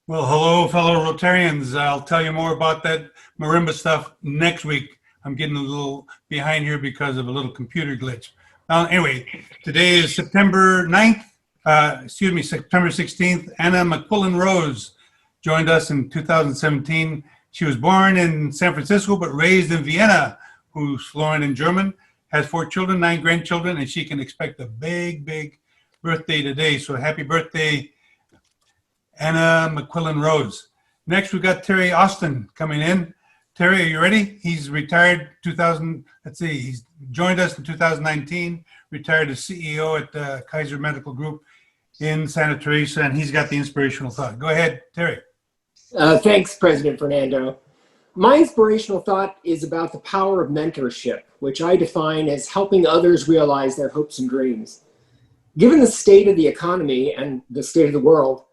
Well, hello, fellow Rotarians. I'll tell you more about that marimba stuff next week. I'm getting a little behind here because of a little computer glitch. Anyway, today is September 9th, September 16th. Anna McQuillan Rose joined us in 2017. She was born in San Francisco, but raised in Vienna, who's fluent in German, has 4 children, 9 grandchildren, and she can expect a big, big birthday today. So happy birthday, Anna McQuillan Rose. Next, we got Terry Austin coming in. Terry, are you ready? He's retired he's joined us in 2019, retired as CEO at Kaiser Medical Group in Santa Teresa, and he's got the inspirational thought. Go ahead, Terry. Thanks, President Fernando. My inspirational thought is about the power of mentorship, which I define as helping others realize their hopes and dreams. Given the state of the economy and the state of the world,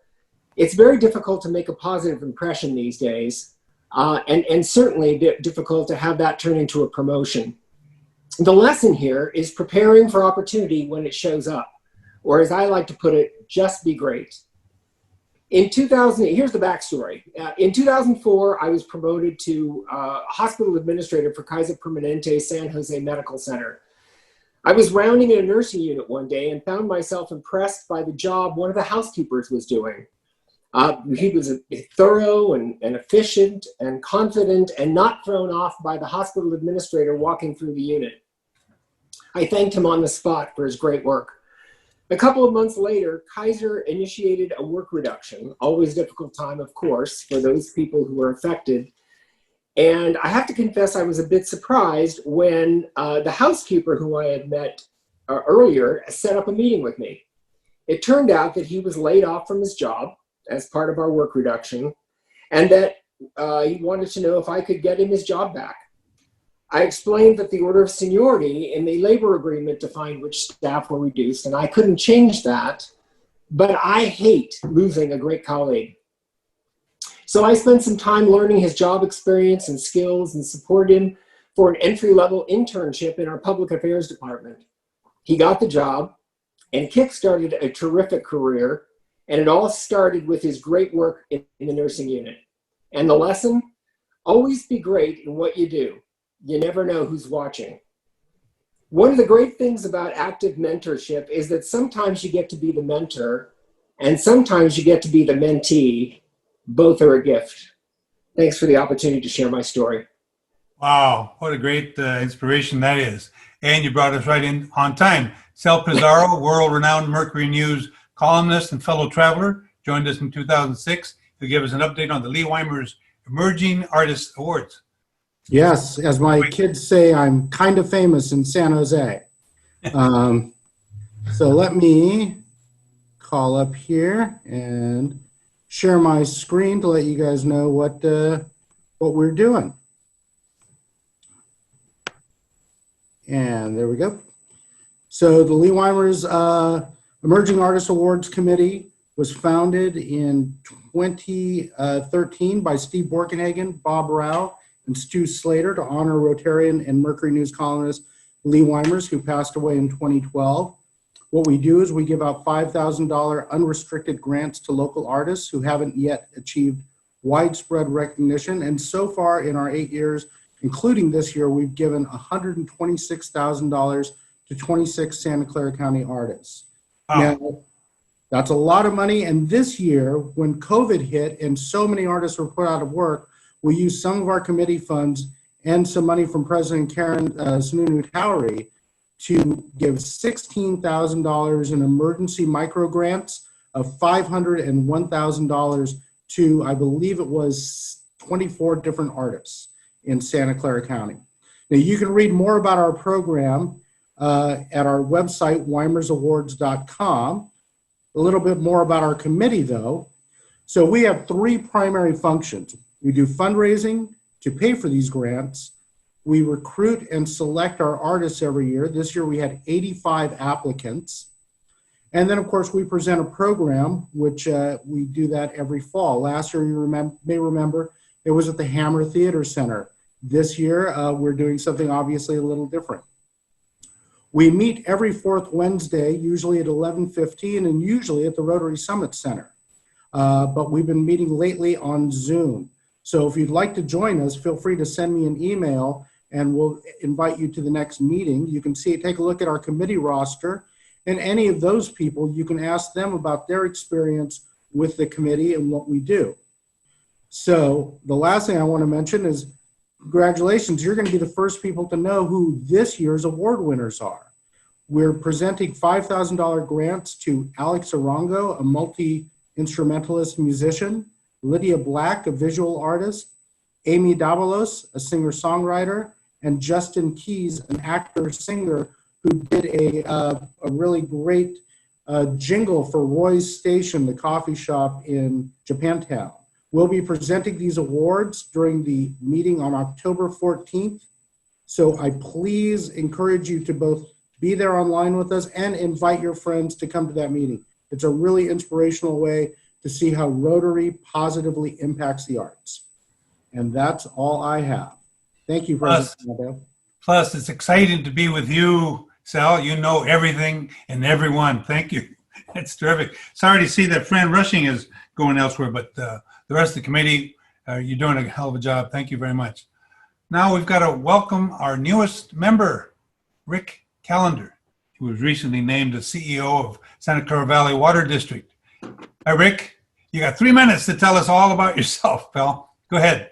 it's very difficult to make a positive impression these days, and certainly difficult to have that turn into a promotion. The lesson here is preparing for opportunity when it shows up, or as I like to put it, just be great. Here's the backstory. In 2004, I was promoted to hospital administrator for Kaiser Permanente San Jose Medical Center. I was rounding in a nursing unit one day and found myself impressed by the job one of the housekeepers was doing. He was thorough and efficient and confident and not thrown off by the hospital administrator walking through the unit. I thanked him on the spot for his great work. A couple of months later, Kaiser initiated a work reduction, always a difficult time, of course, for those people who were affected. And I have to confess, I was a bit surprised when the housekeeper who I had met earlier set up a meeting with me. It turned out that he was laid off from his job as part of our work reduction, and that he wanted to know if I could get him his job back. I explained that the order of seniority in the labor agreement defined which staff were reduced, and I couldn't change that, but I hate losing a great colleague. So I spent some time learning his job experience and skills and supported him for an entry-level internship in our public affairs department. He got the job and kick-started a terrific career, and it all started with his great work in the nursing unit. And the lesson? Always be great in what you do. You never know who's watching. One of the great things about active mentorship is that sometimes you get to be the mentor, and sometimes you get to be the mentee. Both are a gift. Thanks for the opportunity to share my story. Wow, what a great inspiration that is. And you brought us right in on time. Sal Pizarro, world-renowned Mercury News columnist and fellow traveler, joined us in 2006 to give us an update on the Lee Weimer's Emerging Artist Awards. Yes, as my kids say, I'm kind of famous in San Jose. So let me call up here and share my screen to let you guys know what we're doing. And there we go. So the Lee Weimer's Emerging Artist Awards Committee was founded in 2013 by Steve Borkenhagen, Bob Rao, and Stu Slater to honor Rotarian and Mercury News columnist Lee Weimers, who passed away in 2012. What we do is we give out $5,000 unrestricted grants to local artists who haven't yet achieved widespread recognition. And so far in our 8 years, including this year, we've given $126,000 to 26 Santa Clara County artists. Wow. Now, that's a lot of money. And this year, when COVID hit and so many artists were put out of work, we used some of our committee funds and some money from President Karen Sununu-Towery to give $16,000 in emergency micro grants of $501,000 to, I believe it was 24 different artists in Santa Clara County. Now you can read more about our program at our website, weimersawards.com. A little bit more about our committee though. So we have 3 primary functions. We do fundraising to pay for these grants. We recruit and select our artists every year. This year we had 85 applicants. And then of course we present a program, which we do that every fall. Last year, you may remember, it was at the Hammer Theater Center. This year, we're doing something obviously a little different. We meet every 4th Wednesday, usually at 11:15 and usually at the Rotary Summit Center. but we've been meeting lately on Zoom. So if you'd like to join us, feel free to send me an email and we'll invite you to the next meeting. You can take a look at our committee roster, and any of those people, you can ask them about their experience with the committee and what we do. So the last thing I want to mention is congratulations, you're going to be the first people to know who this year's award winners are. We're presenting $5,000 grants to Alex Arango, a multi-instrumentalist musician, Lydia Black, a visual artist, Amy Davalos, a singer-songwriter, and Justin Keys, an actor-singer who did a really great jingle for Roy's Station, the coffee shop in Japantown. We'll be presenting these awards during the meeting on October 14th. So I please encourage you to both be there online with us and invite your friends to come to that meeting. It's a really inspirational way to see how Rotary positively impacts the arts. And that's all I have. Thank you, President Mabel. Plus, it's exciting to be with you, Sal. You know everything and everyone. Thank you. It's terrific. Sorry to see that Fran Rushing is going elsewhere, but the rest of the committee, you're doing a hell of a job. Thank you very much. Now we've got to welcome our newest member, Rick Callender, who was recently named the CEO of Santa Clara Valley Water District. Hi, Rick. You got 3 minutes to tell us all about yourself, pal. Go ahead.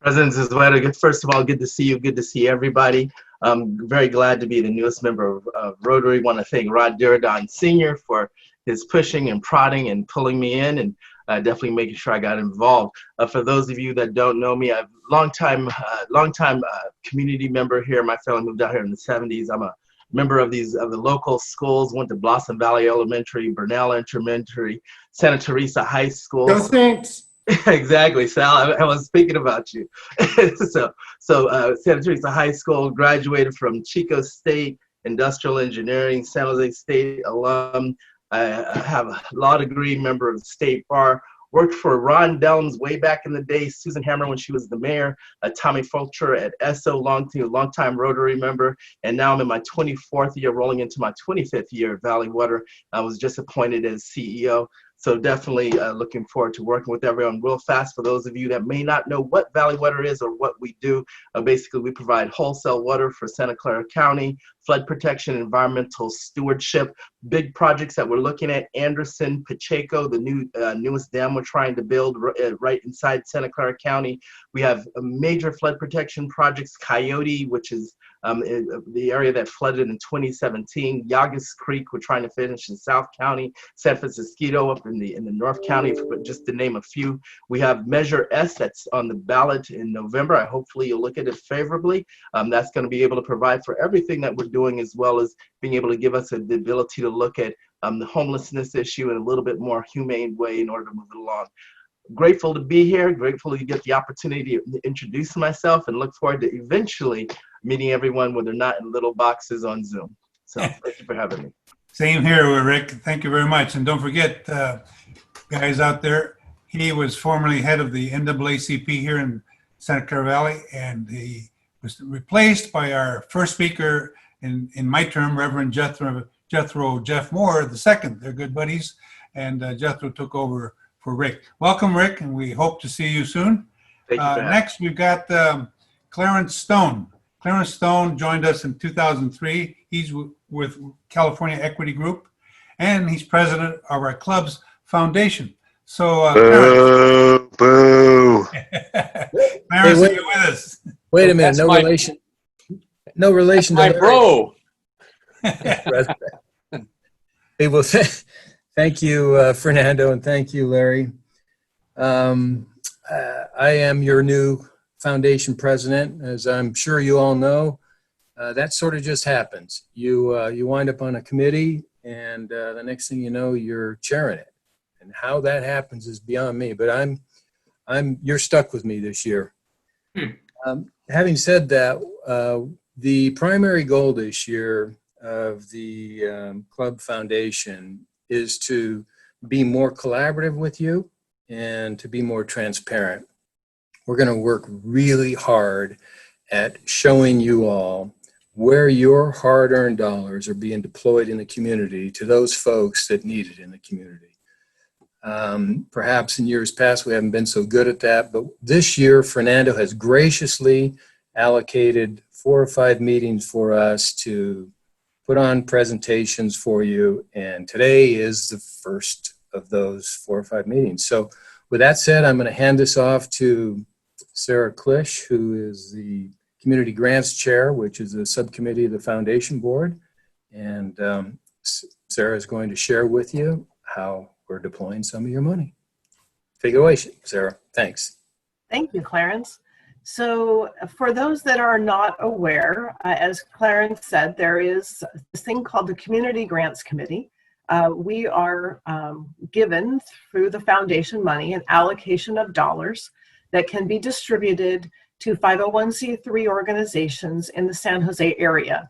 President Zizweta, first of all, good to see you. Good to see everybody. I'm very glad to be the newest member of Rotary. Want to thank Rod Duradon Sr. for his pushing and prodding and pulling me in, and definitely making sure I got involved. For those of you that don't know me, I'm a long-time community member here. My family moved out here in the 70s. I'm a member of the local schools. Went to Blossom Valley Elementary, Burnell Elementary, Santa Teresa High School. Go Saints! Exactly, Sal. I was speaking about you. so Santa Teresa High School, graduated from Chico State Industrial Engineering, San Jose State alum. I have a law degree, member of the State Bar. Worked for Ron Dellums way back in the day, Susan Hammer when she was the mayor, Tommy Fulcher at ESSO, long-time Rotary member, and now I'm in my 24th year, rolling into my 25th year at Valley Water. I was just appointed as CEO. So definitely looking forward to working with everyone. Real fast, for those of you that may not know what Valley Water is or what we do, basically we provide wholesale water for Santa Clara County, flood protection, environmental stewardship, big projects that we're looking at, Anderson, Pacheco, the newest dam we're trying to build right inside Santa Clara County. We have major flood protection projects, Coyote, which is the area that flooded in 2017, Yagas Creek, we're trying to finish in South County, San Francisco up in the North County, just to name a few. We have Measure S that's on the ballot in November. Hopefully you'll look at it favorably. That's going to be able to provide for everything that we're doing, as well as being able to give us the ability to look at the homelessness issue in a little bit more humane way in order to move it along. Grateful to be here, grateful to get the opportunity to introduce myself, and look forward to eventually meeting everyone when they're not in little boxes on Zoom. So thank you for having me. Same here, Rick. Thank you very much. And don't forget, guys out there, he was formerly head of the NAACP here in Santa Clara Valley, and he was replaced by our first speaker in my term, Reverend Jethro Jeff Moore II. They're good buddies, and Jethro took over for Rick. Welcome, Rick, and we hope to see you soon. Thank you. Next, we've got Clarence Stone. Clarence Stone joined us in 2003. He's with California Equity Group, and he's president of our club's foundation. So, Clarence. Boo. Clarence, are you with us? Wait a minute, no relation. No relation to My bro. Hey, well, thank you, Fernando, and thank you, Larry. I am your new foundation president. As I'm sure you all know, that sort of just happens. You wind up on a committee, and the next thing you know, you're chairing it. And how that happens is beyond me. But you're stuck with me this year. Having said that, the primary goal this year of the Club Foundation is to be more collaborative with you and to be more transparent. We're going to work really hard at showing you all where your hard-earned dollars are being deployed in the community to those folks that need it in the community. Perhaps in years past we haven't been so good at that, but this year Fernando has graciously allocated 4 or 5 meetings for us to put on presentations for you, and today is the first of those 4 or 5 meetings. So with that said, I'm going to hand this off to Sarah Klisch, who is the Community Grants Chair, which is a subcommittee of the Foundation Board. And Sarah is going to share with you how we're deploying some of your money. Take it away, Sarah. Thanks. Thank you, Clarence. So for those that are not aware, as Clarence said, there is this thing called the Community Grants Committee. We are given through the foundation money an allocation of dollars that can be distributed to 501c3 organizations in the San Jose area.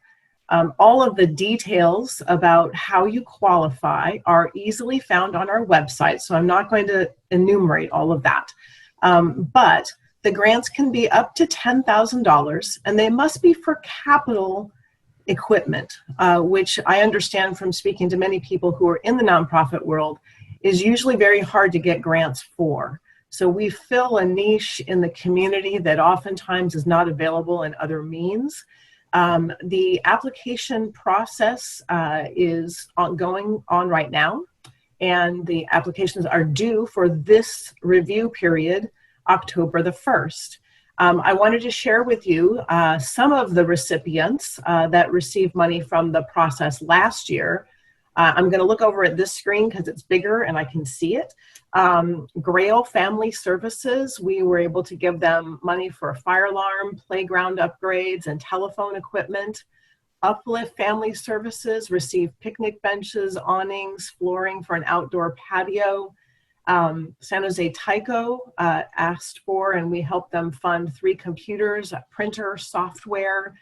All of the details about how you qualify are easily found on our website, so I'm not going to enumerate all of that. But the grants can be up to $10,000, and they must be for capital equipment, which I understand from speaking to many people who are in the nonprofit world is usually very hard to get grants for. So we fill a niche in the community that oftentimes is not available in other means. The application process is going on right now, and the applications are due for this review period, October the 1st. I wanted to share with you some of the recipients that received money from the process last year. I'm going to look over at this screen because it's bigger and I can see it. Grail Family Services, we were able to give them money for a fire alarm, playground upgrades, and telephone equipment. Uplift Family Services received picnic benches, awnings, flooring for an outdoor patio. San Jose Tyco asked for, and we helped them fund 3 computers, a printer, software.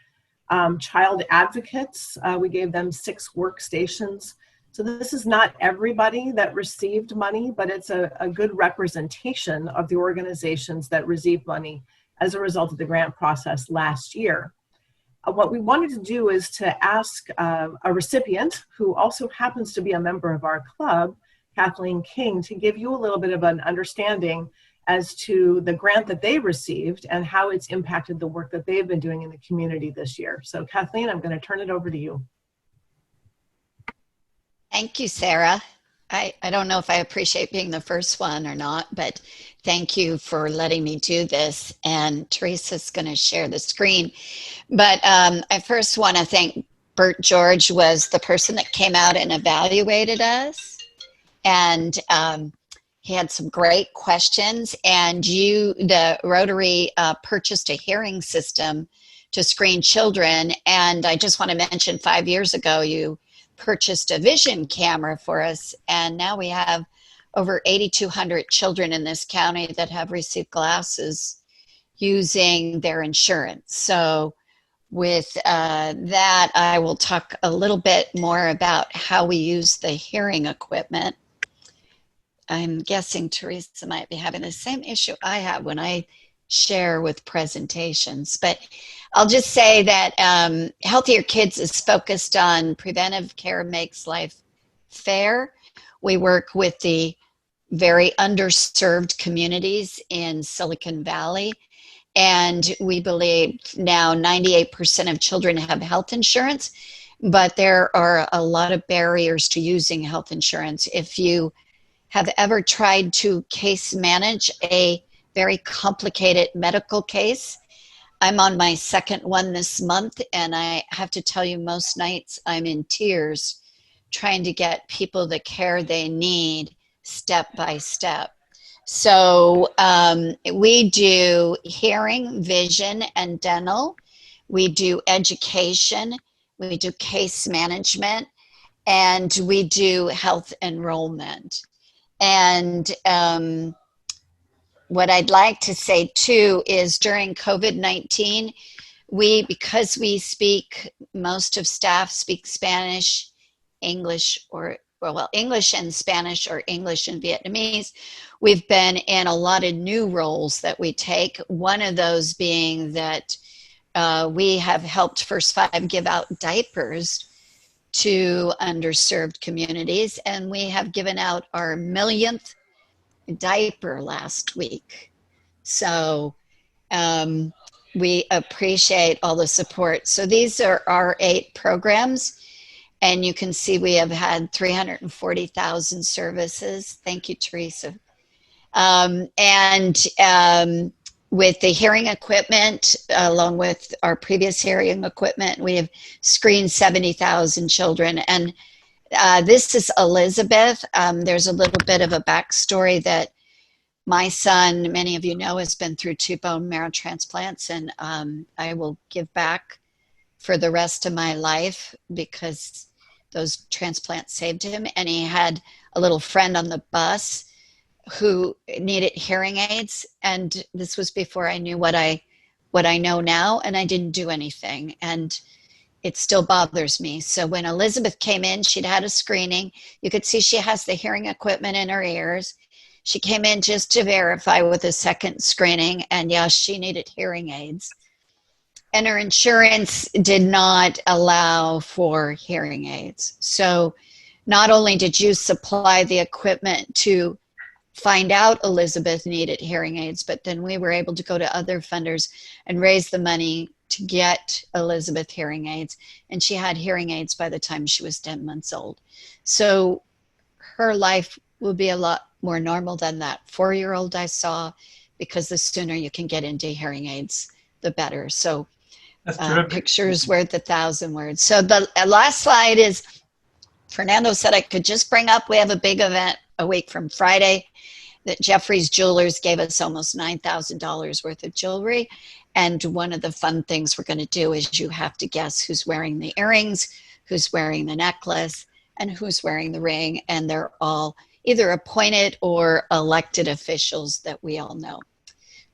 Child Advocates, we gave them 6 workstations. So this is not everybody that received money, but it's a good representation of the organizations that received money as a result of the grant process last year. What we wanted to do is to ask a recipient who also happens to be a member of our club, Kathleen King, to give you a little bit of an understanding as to the grant that they received and how it's impacted the work that they've been doing in the community this year. So Kathleen, I'm going to turn it over to you. Thank you, Sarah. I don't know if I appreciate being the first one or not, but thank you for letting me do this. And Teresa's going to share the screen. But I first want to thank Bert George, was the person that came out and evaluated us. And he had some great questions. And the Rotary purchased a hearing system to screen children. And I just want to mention 5 years ago, you purchased a vision camera for us, and now we have over 8,200 children in this county that have received glasses using their insurance. So with that, I will talk a little bit more about how we use the hearing equipment. I'm guessing Teresa might be having the same issue I have when I share with presentations, but I'll just say that Healthier Kids is focused on preventive care makes life fair. We work with the very underserved communities in Silicon Valley, and we believe now 98% of children have health insurance, but there are a lot of barriers to using health insurance. If you have ever tried to case manage a very complicated medical case, I'm on my 2nd one this month, and I have to tell you, most nights I'm in tears trying to get people the care they need step by step. So we do hearing, vision, and dental. We do education. We do case management, and we do health enrollment. And what I'd like to say too is during COVID-19, because we speak, most of staff speak Spanish, English, or English and Spanish, or English and Vietnamese, we've been in a lot of new roles that we take. One of those being that we have helped First Five give out diapers to underserved communities, and we have given out our millionth diaper last week. So we appreciate all the support. So these are our 8 programs, and you can see we have had 340,000 services. Thank you, Teresa. With the hearing equipment, along with our previous hearing equipment, we have screened 70,000 children. And this is Elizabeth. There's a little bit of a backstory that my son, many of you know, has been through 2 bone marrow transplants, and I will give back for the rest of my life because those transplants saved him. And he had a little friend on the bus who needed hearing aids, and this was before I knew what I know now, and I didn't do anything, and it still bothers me. So when Elizabeth came in, she'd had a screening. You could see she has the hearing equipment in her ears. She came in just to verify with a second screening, and yes, she needed hearing aids. And her insurance did not allow for hearing aids. So not only did you supply the equipment to find out Elizabeth needed hearing aids, but then we were able to go to other funders and raise the money to get Elizabeth hearing aids. And she had hearing aids by the time she was 10 months old. So her life will be a lot more normal than that 4-year-old I saw, because the sooner you can get into hearing aids, the better. So pictures worth 1,000 words. So the last slide is, Fernando said I could just bring up, we have a big event a week from Friday that Jeffrey's Jewelers gave us almost $9,000 worth of jewelry. And one of the fun things we're going to do is you have to guess who's wearing the earrings, who's wearing the necklace, and who's wearing the ring. And they're all either appointed or elected officials that we all know.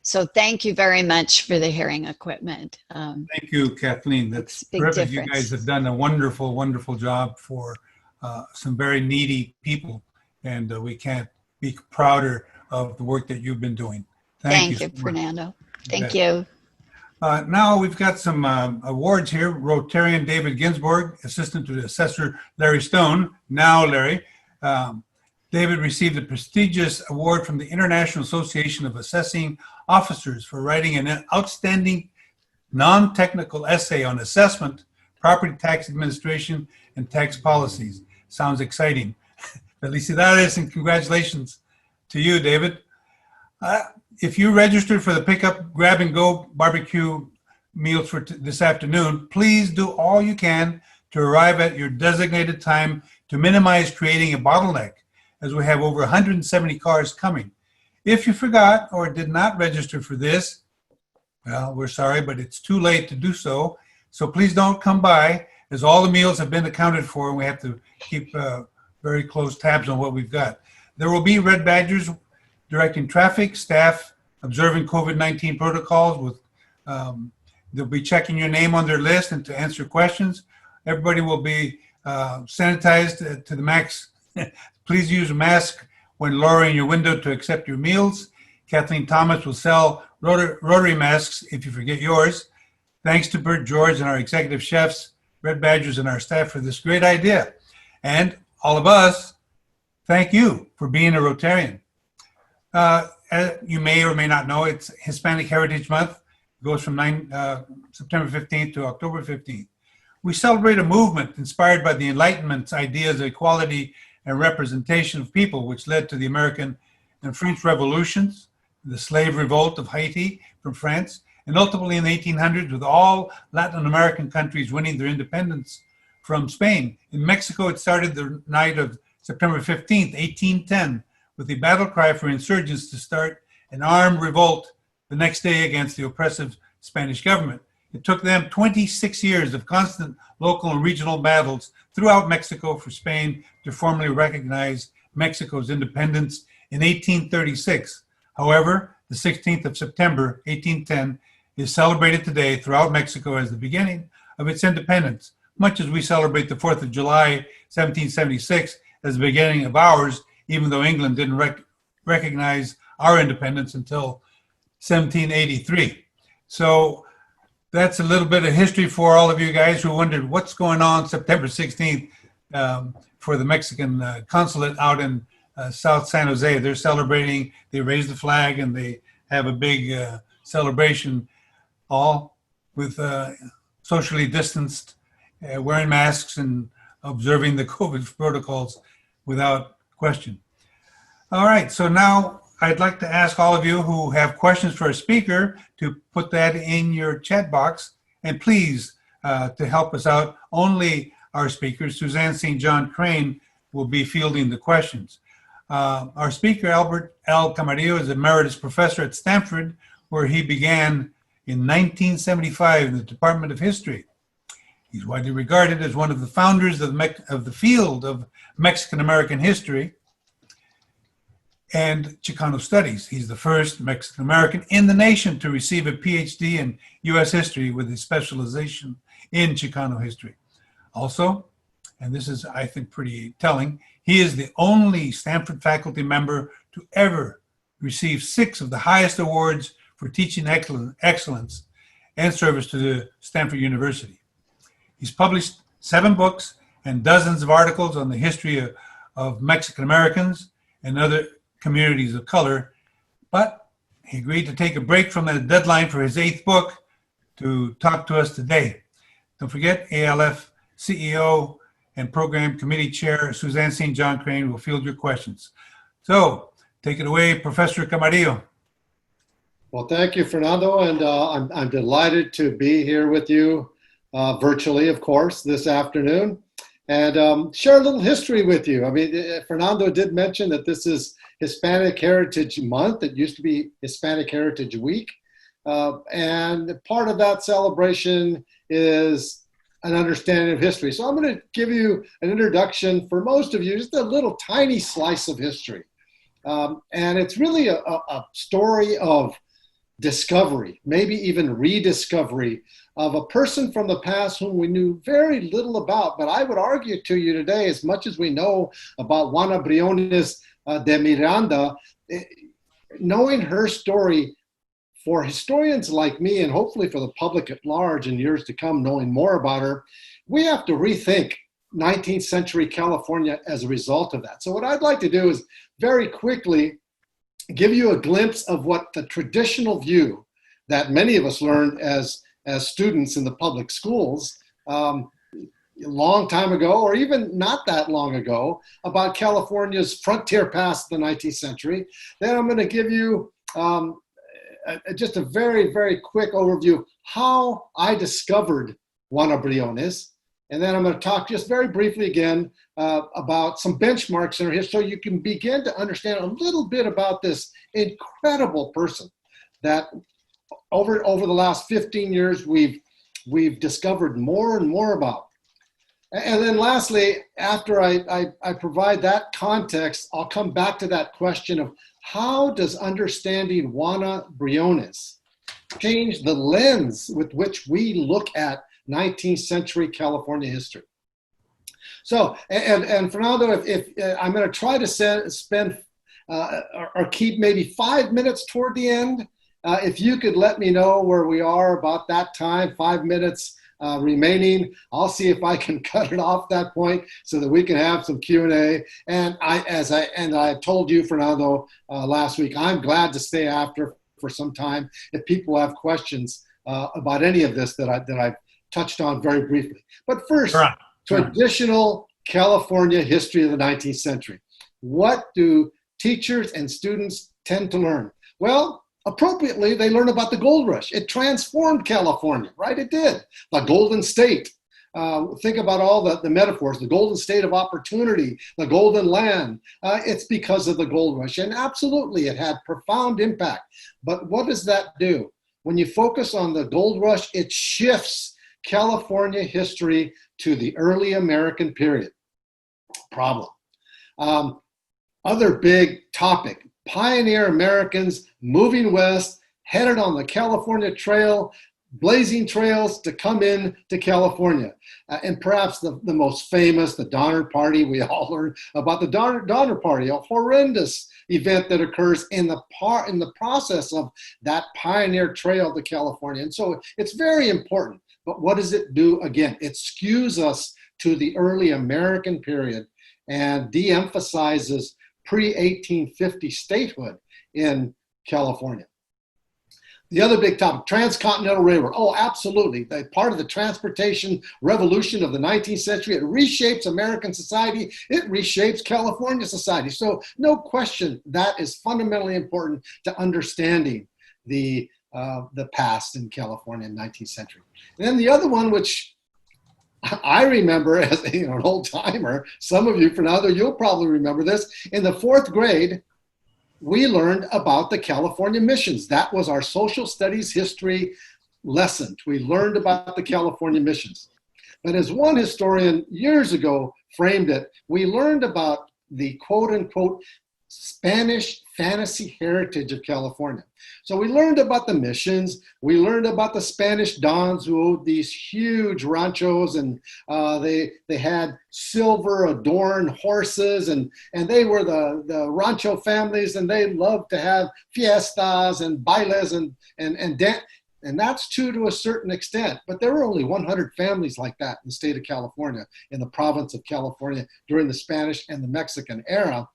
So thank you very much for the hearing equipment. Thank you, Kathleen. That's terrific. You guys have done a wonderful, wonderful job for some very needy people, and we can't be prouder of the work that you've been doing. Thank you, Fernando. Thank you. Now we've got some awards here. Rotarian David Ginsburg, Assistant to Assessor Larry Stone. Now, Larry, David received a prestigious award from the International Association of Assessing Officers for writing an outstanding non-technical essay on assessment, property tax administration, and tax policies. Sounds exciting. Felicidades and congratulations to you, David. If you registered for the pickup, grab and go barbecue meals for this afternoon, please do all you can to arrive at your designated time to minimize creating a bottleneck, as we have over 170 cars coming. If you forgot or did not register for this, well, we're sorry, but it's too late to do so. So please don't come by, as all the meals have been accounted for, and we have to keep very close tabs on what we've got. There will be red badgers directing traffic, staff observing COVID-19 protocols. With they'll be checking your name on their list and to answer questions. Everybody will be sanitized to the max. Please use a mask when lowering your window to accept your meals. Kathleen Thomas will sell rotary masks if you forget yours. Thanks to Bert George and our executive chefs, Red Badgers, and our staff for this great idea. And all of us, thank you for being a Rotarian. As you may or may not know, it's Hispanic Heritage Month. It goes from September 15th to October 15th. We celebrate a movement inspired by the Enlightenment's ideas of equality and representation of people, which led to the American and French revolutions, the slave revolt of Haiti from France, and ultimately in the 1800s, with all Latin American countries winning their independence from Spain. In Mexico, it started the night of September 15th, 1810, with the battle cry for insurgents to start an armed revolt the next day against the oppressive Spanish government. It took them 26 years of constant local and regional battles throughout Mexico for Spain to formally recognize Mexico's independence in 1836. However, the 16th of September, 1810, is celebrated today throughout Mexico as the beginning of its independence, much as we celebrate the 4th of July, 1776, as the beginning of ours, even though England didn't recognize our independence until 1783. So that's a little bit of history for all of you guys who wondered what's going on September 16th for the Mexican consulate out in South San Jose. They're celebrating, they raise the flag and they have a big celebration, all with socially distanced, wearing masks and observing the COVID protocols without question. All right, so now I'd like to ask all of you who have questions for a speaker to put that in your chat box. And please, to help us out, only our speaker, Suzanne St. John Crane, will be fielding the questions. Our speaker, Albert L. Camarillo, is emeritus professor at Stanford, where he began in 1975 in the Department of History. He's widely regarded as one of the founders of the field of Mexican-American history and Chicano studies. He's the first Mexican-American in the nation to receive a PhD in U.S. history with a specialization in Chicano history. Also, and this is, I think, pretty telling, he is the only Stanford faculty member to ever receive 6 of the highest awards for teaching excellence and service to the Stanford University. He's published 7 books and dozens of articles on the history of Mexican Americans and other communities of color, but he agreed to take a break from the deadline for his 8th book to talk to us today. Don't forget, ALF CEO and Program Committee Chair Suzanne St. John Crane will field your questions. So, take it away, Professor Camarillo. Well, thank you, Fernando, and I'm delighted to be here with you virtually, of course, this afternoon, and share a little history with you. I mean, Fernando did mention that this is Hispanic Heritage Month. It used to be Hispanic Heritage Week, and part of that celebration is an understanding of history. So I'm going to give you an introduction for most of you, just a little tiny slice of history. And it's really a story of discovery, maybe even rediscovery of a person from the past whom we knew very little about. But I would argue to you today, as much as we know about Juana Briones de Miranda, knowing her story for historians like me, and hopefully for the public at large in years to come, knowing more about her, we have to rethink 19th century California as a result of that. So what I'd like to do is very quickly give you a glimpse of what the traditional view that many of us learned as students in the public schools a long time ago, or even not that long ago, about California's frontier past the 19th century. Then I'm going to give you just a very, very quick overview of how I discovered Juana Briones. And then I'm going to talk just very briefly again about some benchmarks in her history so you can begin to understand a little bit about this incredible person that over the last 15 years we've discovered more and more about. And then lastly, after I provide that context, I'll come back to that question of how does understanding Juana Briones change the lens with which we look at 19th century California history. So, and Fernando, if I'm going to try to spend or keep maybe 5 minutes toward the end, if you could let me know where we are about that time, 5 minutes remaining, I'll see if I can cut it off that point so that we can have some Q&A. And I told you, Fernando, last week, I'm glad to stay after for some time if people have questions about any of this that I've touched on very briefly. But first, traditional California history of the 19th century. What do teachers and students tend to learn? Well, appropriately, they learn about the gold rush. It transformed California, right? It did. The Golden State. Think about all the metaphors, the Golden State of opportunity, the Golden Land. It's because of the gold rush. And absolutely, it had profound impact. But what does that do? When you focus on the gold rush, it shifts California history to the early American period. Problem. Other big topic, pioneer Americans moving west, headed on the California Trail, blazing trails to come in to California. And perhaps the most famous, the Donner Party, we all learned about the Donner Party, a horrendous event that occurs in the process of that pioneer trail to California. And so it's very important. But what does it do? Again, it skews us to the early American period and de-emphasizes pre-1850 statehood in California. The other big topic, transcontinental railroad. Oh, absolutely. They're part of the transportation revolution of the 19th century. It reshapes American society. It reshapes California society. So no question that is fundamentally important to understanding the past in California in the 19th century. And then the other one, which I remember as an old timer, some of you, Fernando, you'll probably remember this. In the 4th grade, we learned about the California missions. That was our social studies history lesson. We learned about the California missions. But as one historian years ago framed it, we learned about the quote unquote Spanish fantasy heritage of California. So we learned about the missions. We learned about the Spanish dons who owned these huge ranchos, and they had silver adorned horses, and they were the rancho families, and they loved to have fiestas and bailes and dance. And that's true to a certain extent, but there were only 100 families like that in the state of California, in the province of California during the Spanish and the Mexican era.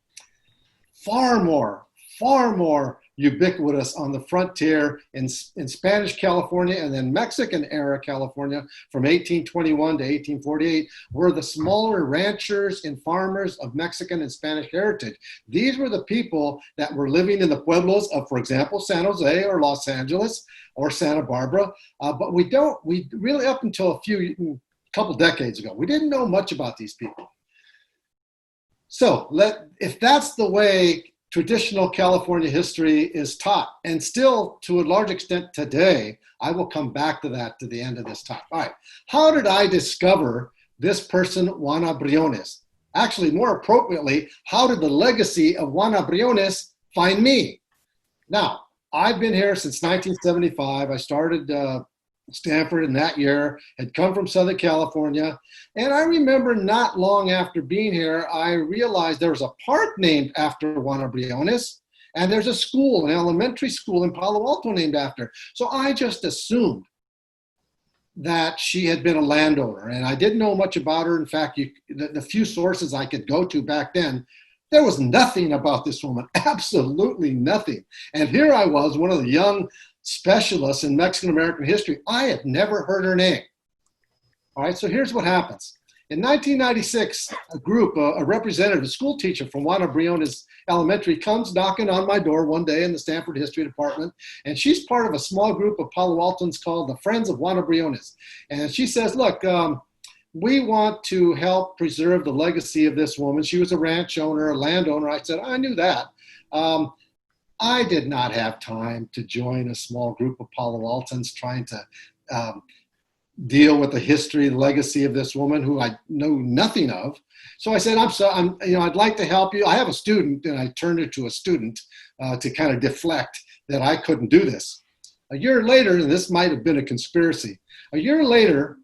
Far more ubiquitous on the frontier in Spanish California and then Mexican era California from 1821 to 1848 were the smaller ranchers and farmers of Mexican and Spanish heritage. These were the people that were living in the pueblos of, for example, San Jose or Los Angeles or Santa Barbara. But we really, up until a couple decades ago, we didn't know much about these people. So if that's the way traditional California history is taught, and still to a large extent today, I will come back to that to the end of this talk. All right, how did I discover this person, Juana Briones? Actually, more appropriately, how did the legacy of Juana Briones find me? Now, I've been here since 1975. I started Stanford in that year, had come from Southern California. And I remember not long after being here, I realized there was a park named after Juana Briones, and there's a school, an elementary school in Palo Alto named after her. So I just assumed that she had been a landowner, and I didn't know much about her. In fact, the few sources I could go to back then, there was nothing about this woman, absolutely nothing. And here I was, one of the young specialists in Mexican-American history. I had never heard her name. All right, so here's what happens. In 1996, a representative, a school teacher from Juana Briones Elementary comes knocking on my door one day in the Stanford History Department, and she's part of a small group of Palo Altans called the Friends of Juana Briones. And she says, look, we want to help preserve the legacy of this woman. She was a ranch owner, a landowner. I said, I knew that. I did not have time to join a small group of Palo Altans trying to deal with the history, the legacy of this woman who I know nothing of. So I said, I'd like to help you. I have a student, and I turned it to a student to kind of deflect that I couldn't do this. A year later, and this might have been a conspiracy, a year later,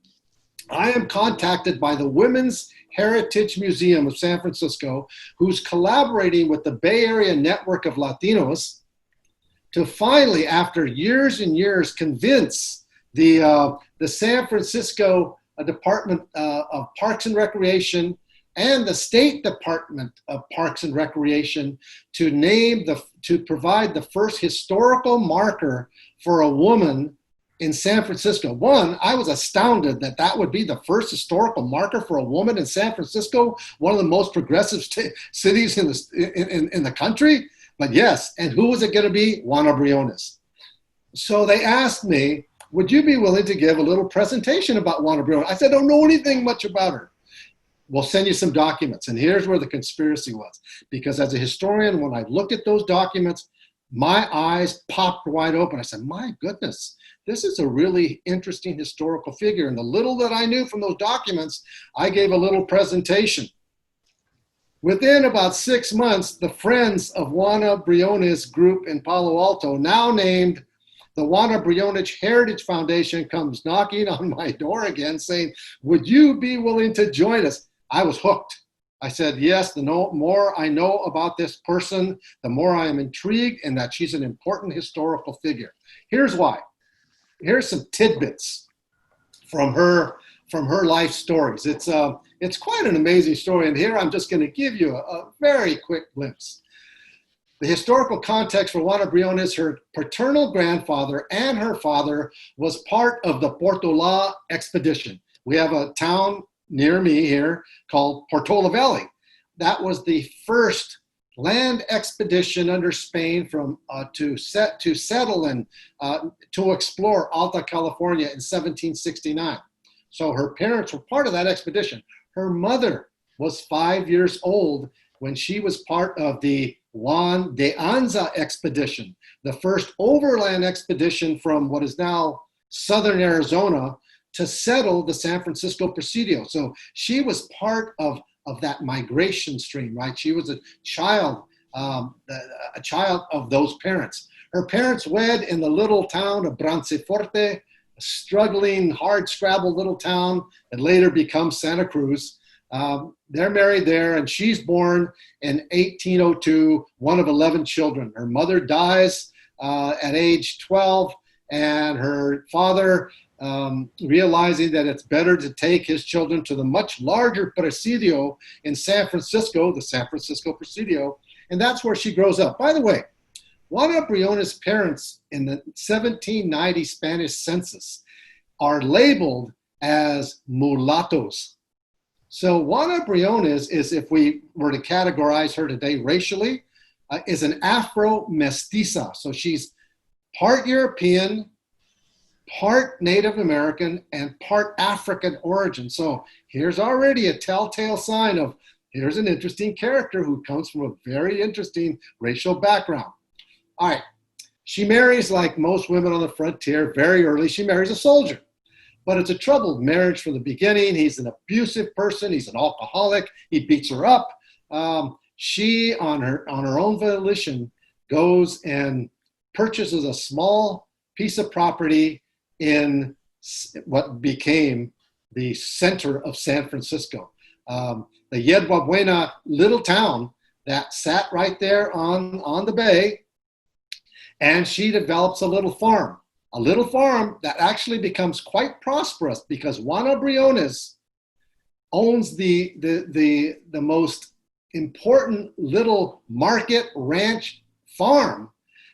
I am contacted by the Women's Heritage Museum of San Francisco, who's collaborating with the Bay Area Network of Latinos to finally, after years and years, convince the San Francisco Department of Parks and Recreation and the State Department of Parks and Recreation to provide the first historical marker for a woman in San Francisco. One, I was astounded that would be the first historical marker for a woman in San Francisco, one of the most progressive cities in the country. But yes, and who was it going to be? Juana Briones. So they asked me, would you be willing to give a little presentation about Juana Briones? I said, I don't know anything much about her. We'll send you some documents. And here's where the conspiracy was. Because as a historian, when I looked at those documents, my eyes popped wide open. I said, my goodness, this is a really interesting historical figure. And the little that I knew from those documents, I gave a little presentation. Within about 6 months, the Friends of Juana Briones group in Palo Alto, now named the Juana Briones Heritage Foundation, comes knocking on my door again saying, would you be willing to join us? I was hooked. I said, yes, the more I know about this person, the more I am intrigued in that she's an important historical figure. Here's why. Here's some tidbits from her life stories. It's It's quite an amazing story, and here I'm just going to give you a very quick glimpse. The historical context for Juana Briones, her paternal grandfather and her father was part of the Portola expedition. We have a town near me here called Portola Valley. That was the first land expedition under Spain to settle and to explore Alta California in 1769. So her parents were part of that expedition. Her mother was 5 years old when she was part of the Juan de Anza expedition, the first overland expedition from what is now southern Arizona to settle the San Francisco Presidio. So she was part of that migration stream, right? She was a child of those parents. Her parents wed in the little town of Branciforte, a struggling, hard-scrabble little town that later becomes Santa Cruz. They're married there, and she's born in 1802, one of 11 children. Her mother dies at age 12, and her father, realizing that it's better to take his children to the much larger Presidio in San Francisco, the San Francisco Presidio, and that's where she grows up. By the way, Juana Briones' parents in the 1790 Spanish census are labeled as mulattos. So Juana Briones is, if we were to categorize her today racially, is an Afro-mestiza. So she's part European, part Native American, and part African origin. So here's already a telltale sign of, here's an interesting character who comes from a very interesting racial background. All right, she marries, like most women on the frontier, very early. She marries a soldier. But it's a troubled marriage from the beginning. He's an abusive person. He's an alcoholic. He beats her up. She, on her own volition, goes and purchases a small piece of property in what became the center of San Francisco. The Yerba Buena little town that sat right there on the bay, and she develops a little farm that actually becomes quite prosperous because Juana Briones owns the most important little market ranch farm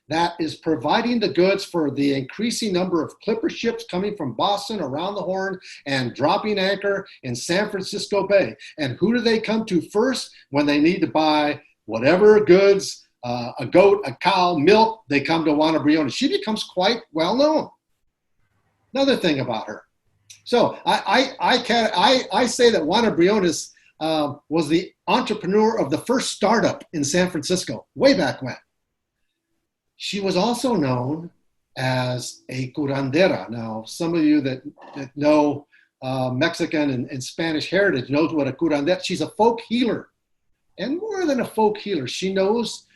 that is providing the goods for the increasing number of clipper ships coming from Boston around the Horn and dropping anchor in San Francisco Bay. And who do they come to first when they need to buy whatever goods, a goat, a cow, milk? They come to Juana Briones. She becomes quite well known. Another thing about her. So I say that Juana Briones was the entrepreneur of the first startup in San Francisco way back when. She was also known as a curandera. Now, some of you that know Mexican and Spanish heritage knows what a curandera. She's a folk healer, and more than a folk healer, she knows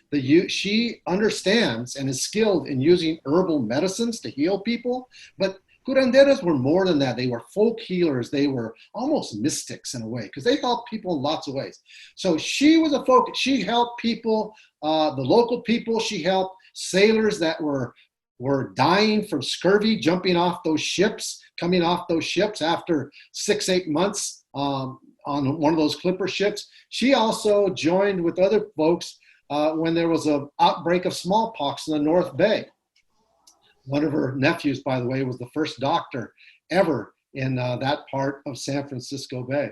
she understands and is skilled in using herbal medicines to heal people. But curanderas were more than that. They were folk healers. They were almost mystics in a way because they helped people in lots of ways. So she was a folk. She helped people, the local people. She helped sailors that were dying from scurvy, jumping off those ships, coming off those ships after 6-8 months on one of those clipper ships. She also joined with other folks when there was an outbreak of smallpox in the North Bay. One of her nephews, by the way, was the first doctor ever in that part of San Francisco Bay.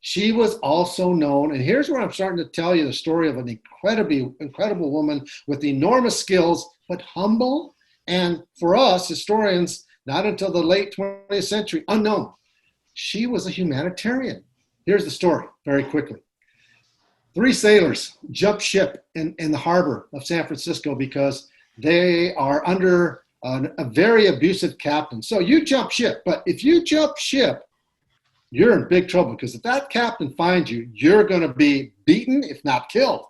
She was also known, and here's where I'm starting to tell you the story of an incredible woman with enormous skills, but humble, and for us historians, not until the late 20th century, unknown. She was a humanitarian. Here's the story, very quickly. 3 sailors jump ship in the harbor of San Francisco because they are under a very abusive captain. So you jump ship, but if you jump ship, you're in big trouble because if that captain finds you, you're going to be beaten, if not killed.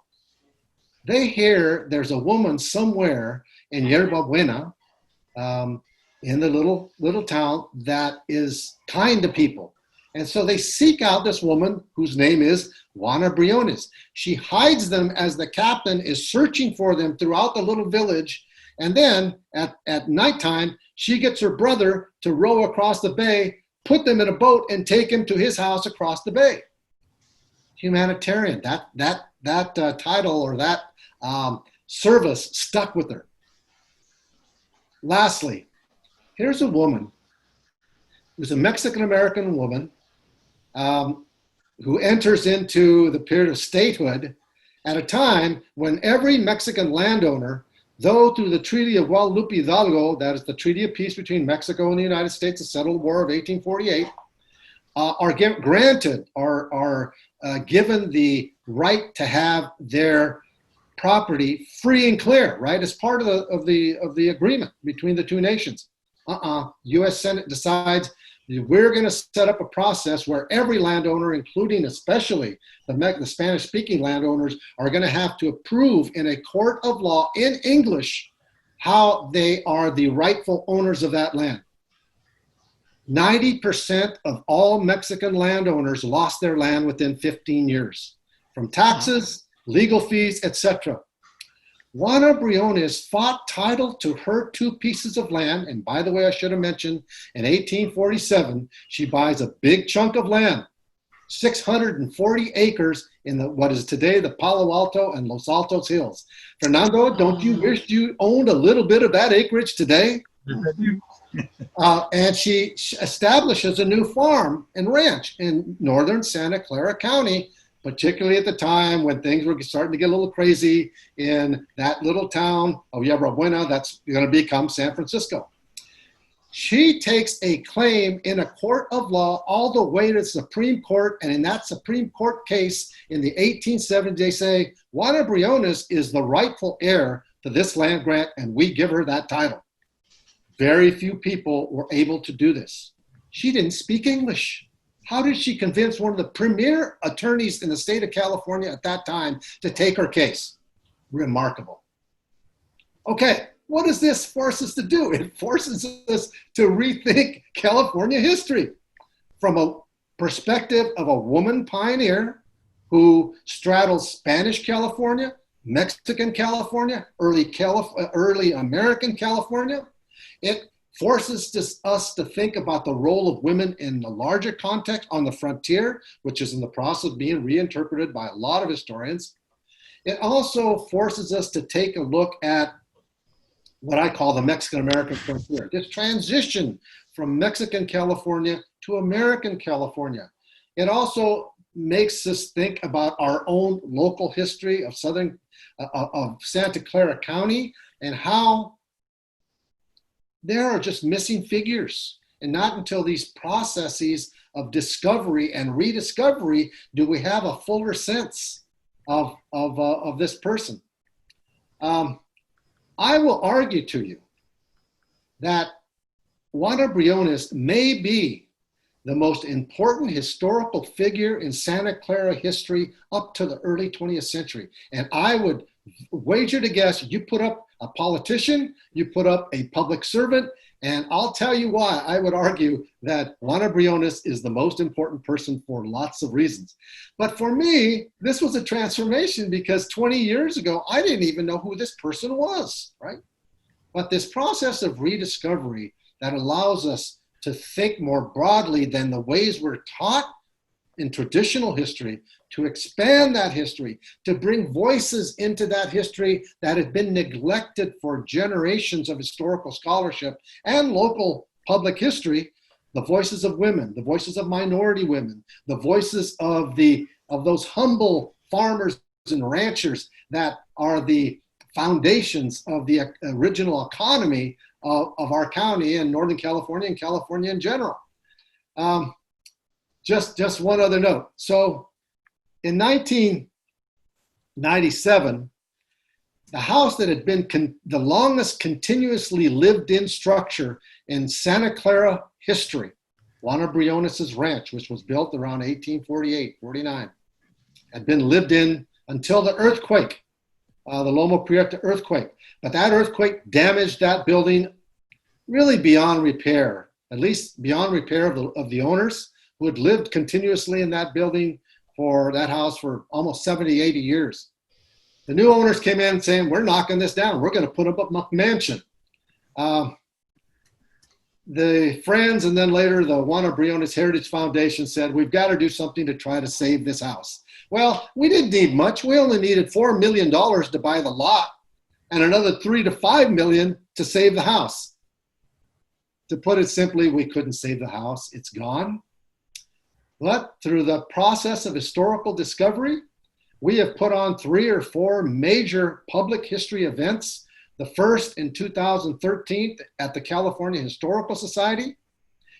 They hear there's a woman somewhere in Yerba Buena, in the little town, that is kind to people. And so they seek out this woman whose name is Juana Briones. She hides them as the captain is searching for them throughout the little village. And then at nighttime, she gets her brother to row across the bay, put them in a boat and take him to his house across the bay. Humanitarian. That title or that service stuck with her. Lastly, here's a woman who's a Mexican-American woman who enters into the period of statehood at a time when every Mexican landowner, though through the Treaty of Guadalupe Hidalgo, that is the Treaty of Peace between Mexico and the United States, the settled war of 1848, are granted, are given the right to have their property free and clear, right, as part of the agreement between the two nations. U.S. Senate decides we're going to set up a process where every landowner, including especially the Spanish-speaking landowners, are going to have to approve in a court of law in English how they are the rightful owners of that land. 90% of all Mexican landowners lost their land within 15 years from taxes, legal fees, etc. Juana Briones fought title to her 2 pieces of land. And by the way, I should have mentioned, in 1847, she buys a big chunk of land, 640 acres in what is today the Palo Alto and Los Altos Hills. Fernando, don't you wish you owned a little bit of that acreage today? And she establishes a new farm and ranch in northern Santa Clara County, particularly at the time when things were starting to get a little crazy in that little town of Yerba Buena that's going to become San Francisco. She takes a claim in a court of law all the way to the Supreme Court, and in that Supreme Court case in the 1870s, they say, Juana Briones is the rightful heir to this land grant, and we give her that title. Very few people were able to do this. She didn't speak English. How did she convince one of the premier attorneys in the state of California at that time to take her case? Remarkable. Okay, what does this force us to do? It forces us to rethink California history from a perspective of a woman pioneer who straddles Spanish California, Mexican California, early American California. It forces us to think about the role of women in the larger context on the frontier, which is in the process of being reinterpreted by a lot of historians. It also forces us to take a look at what I call the Mexican-American frontier, this transition from Mexican California to American California. It also makes us think about our own local history of of Santa Clara County and how there are just missing figures. And not until these processes of discovery and rediscovery do we have a fuller sense of this person. I will argue to you that Juana Briones may be the most important historical figure in Santa Clara history up to the early 20th century. And I would wager to guess you put up a politician, you put up a public servant, and I'll tell you why I would argue that Juana Briones is the most important person for lots of reasons. But for me, this was a transformation because 20 years ago, I didn't even know who this person was, right? But this process of rediscovery that allows us to think more broadly than the ways we're taught in traditional history, to expand that history, to bring voices into that history that had been neglected for generations of historical scholarship and local public history, the voices of women, the voices of minority women, the voices of those humble farmers and ranchers that are the foundations of the original economy of our county and Northern California and California in general. Just one other note. So in 1997, the house that had been the longest continuously lived in structure in Santa Clara history, Juana Briones' ranch, which was built around 1848, 49, had been lived in until the earthquake, the Loma Prieta earthquake. But that earthquake damaged that building really beyond repair, at least beyond repair of the owners who had lived continuously in that building for that house for almost 70, 80 years. The new owners came in saying, we're knocking this down. We're going to put up a mansion. the Friends and then later the Juana Briones Heritage Foundation said, we've got to do something to try to save this house. Well, we didn't need much. We only needed $4 million to buy the lot and another $3 to $5 million to save the house. To put it simply, we couldn't save the house. It's gone. But through the process of historical discovery, we have put on 3 or 4 major public history events. The first in 2013 at the California Historical Society.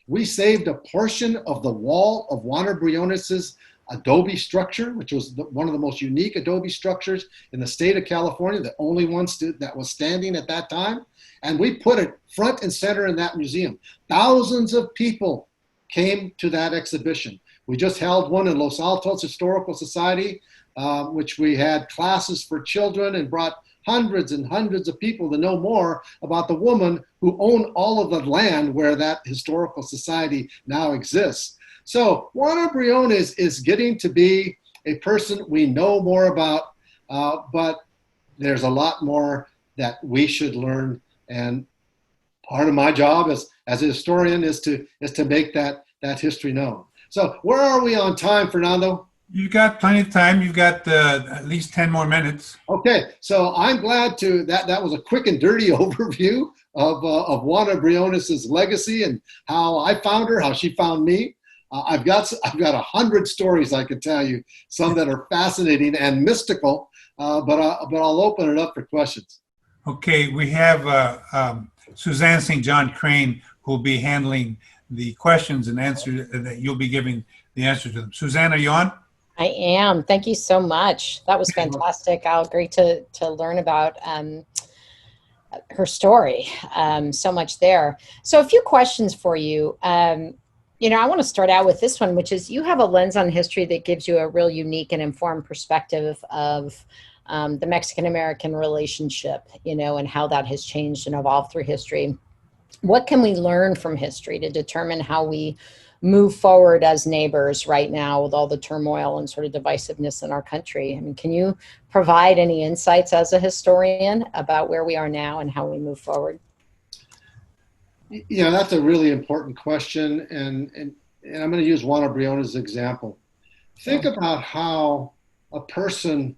We saved a portion of the wall of Juana Briones' adobe structure, which was one of the most unique adobe structures in the state of California, the only one that was standing at that time. And we put it front and center in that museum. Thousands of people came to that exhibition. We just held one in Los Altos Historical Society, which we had classes for children and brought hundreds and hundreds of people to know more about the woman who owned all of the land where that historical society now exists. So Juana Briones is getting to be a person we know more about, but there's a lot more that we should learn. And part of my job as a historian is to make that history known. So where are we on time, Fernando? You've got plenty of time. You've got at least 10 more minutes. Okay, so I'm glad to, that was a quick and dirty overview of Juana Briones' legacy and how I found her, how she found me. I've got 100 stories I could tell you, some that are fascinating and mystical, but I'll open it up for questions. Okay, we have Suzanne St. John Crane who will be handling the questions and answers that you'll be giving the answer to them. Suzanne, are you on? I am. Thank you so much. That was fantastic. Great to learn about her story. So much there. So a few questions for you. I want to start out with this one, which is you have a lens on history that gives you a real unique and informed perspective of the Mexican-American relationship, and how that has changed and evolved through history. What can we learn from history to determine how we move forward as neighbors right now with all the turmoil and sort of divisiveness in our country? I mean, can you provide any insights as a historian about where we are now and how we move forward? Yeah, that's a really important question. And I'm going to use Juana Briones' as an example. Think about how a person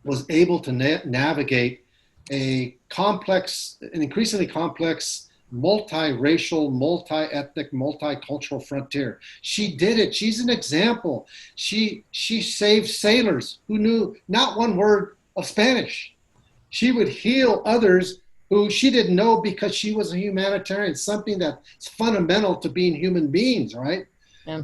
was able to navigate an increasingly complex, multiracial, multi-ethnic, multicultural frontier. She did it. She's an example. She saved sailors who knew not one word of Spanish. She would heal others who she didn't know because she was a humanitarian, something that's fundamental to being human beings, right? Yeah.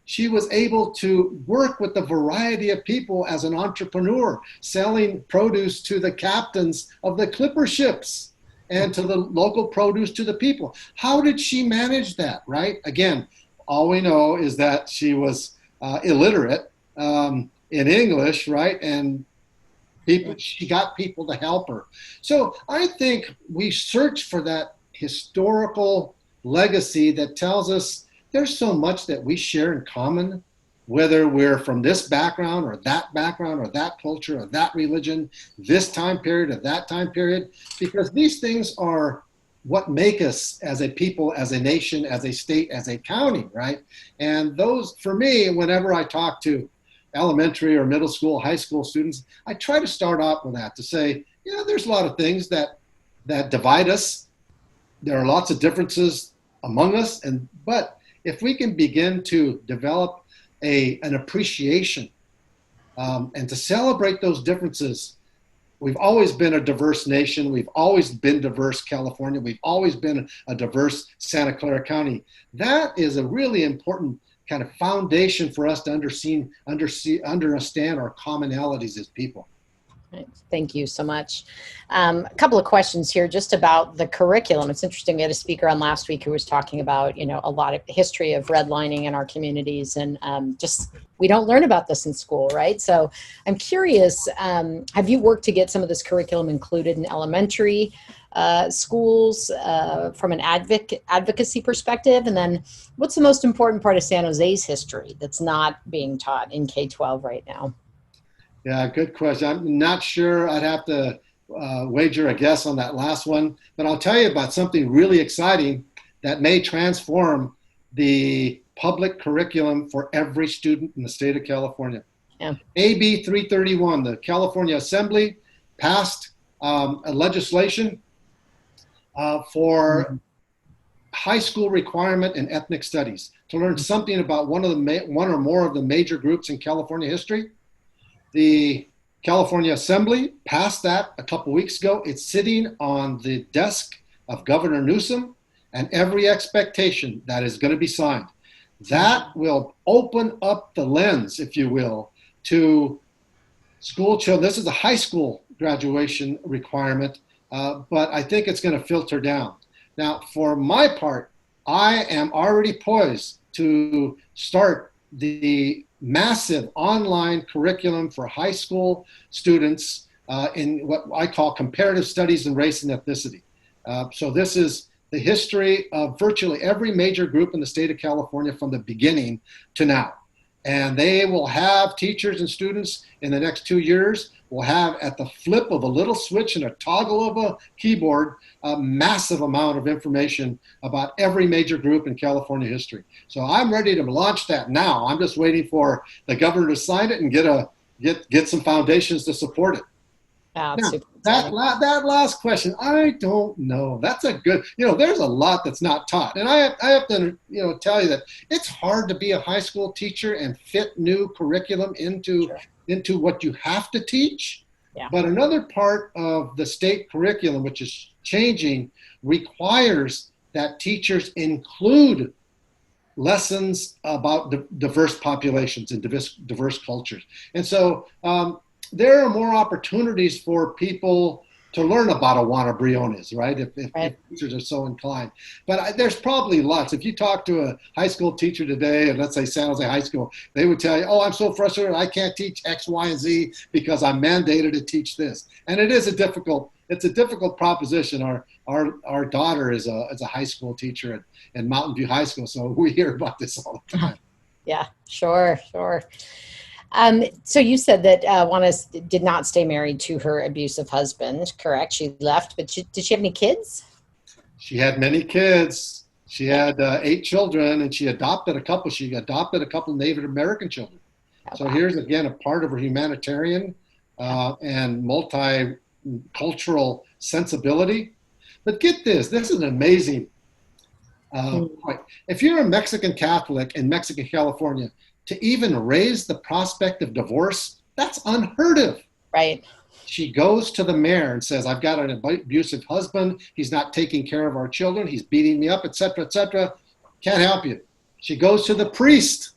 She was able to work with a variety of people as an entrepreneur, selling produce to the captains of the clipper ships and to the local produce to the people. How did she manage that, right? Again, all we know is that she was illiterate in English, right? And she got people to help her. So I think we search for that historical legacy that tells us there's so much that we share in common, whether we're from this background or that culture or that religion, this time period or that time period, because these things are what make us as a people, as a nation, as a state, as a county, right? And those, for me, whenever I talk to elementary or middle school, high school students, I try to start off with that to say, there's a lot of things that divide us. There are lots of differences among us, but if we can begin to develop an appreciation and to celebrate those differences. We've always been a diverse nation. We've always been diverse California. We've always been a diverse Santa Clara County. That is a really important kind of foundation for us to understand our commonalities as people. Thank you so much. A couple of questions here just about the curriculum. It's interesting. We had a speaker on last week who was talking about, a lot of history of redlining in our communities, and just we don't learn about this in school, right? So I'm curious, have you worked to get some of this curriculum included in elementary schools from an advocacy perspective? And then what's the most important part of San Jose's history that's not being taught in K-12 right now? Yeah, good question. I'm not sure. I'd have to wager a guess on that last one, but I'll tell you about something really exciting that may transform the public curriculum for every student in the state of California. Yeah. AB 331, the California Assembly passed a legislation for high school requirement in ethnic studies to learn something about one or more of the major groups in California history. The California Assembly passed that a couple weeks ago. It's sitting on the desk of Governor Newsom, and every expectation that is going to be signed. That will open up the lens, if you will, to school children. This is a high school graduation requirement, but I think it's going to filter down. Now, for my part, I am already poised to start the massive online curriculum for high school students in what I call comparative studies in race and ethnicity. So this is the history of virtually every major group in the state of California from the beginning to now. And they will have teachers and students in the next 2 years will have at the flip of a little switch and a toggle of a keyboard, a massive amount of information about every major group in California history. So I'm ready to launch that now. I'm just waiting for the governor to sign it and get some foundations to support it. Wow, Now, super that exciting. last question, I don't know. That's a good, there's a lot that's not taught. And I have to, tell you that it's hard to be a high school teacher and fit new curriculum into what you have to teach. Yeah. But another part of the state curriculum, which is changing, requires that teachers include lessons about diverse populations and diverse cultures. And so there are more opportunities for people to learn about a Juana Briones, right? If teachers are so inclined. But there's probably lots. If you talk to a high school teacher today, and let's say San Jose High School, they would tell you, oh, I'm so frustrated, I can't teach X, Y, and Z because I'm mandated to teach this. And it's a difficult proposition. Our daughter is a high school teacher at Mountain View High School, so we hear about this all the time. Yeah, sure. So you said that Juana did not stay married to her abusive husband, correct? She left, but did she have any kids? She had many kids. She had 8 children, and she adopted a couple. She adopted a couple Native American children. Oh, so wow. Here's, again, a part of her humanitarian and multicultural sensibility. But get this is an amazing point. If you're a Mexican Catholic in Mexican California, to even raise the prospect of divorce, that's unheard of. Right. She goes to the mayor and says, I've got an abusive husband. He's not taking care of our children. He's beating me up, et cetera, et cetera. Can't help you. She goes to the priest,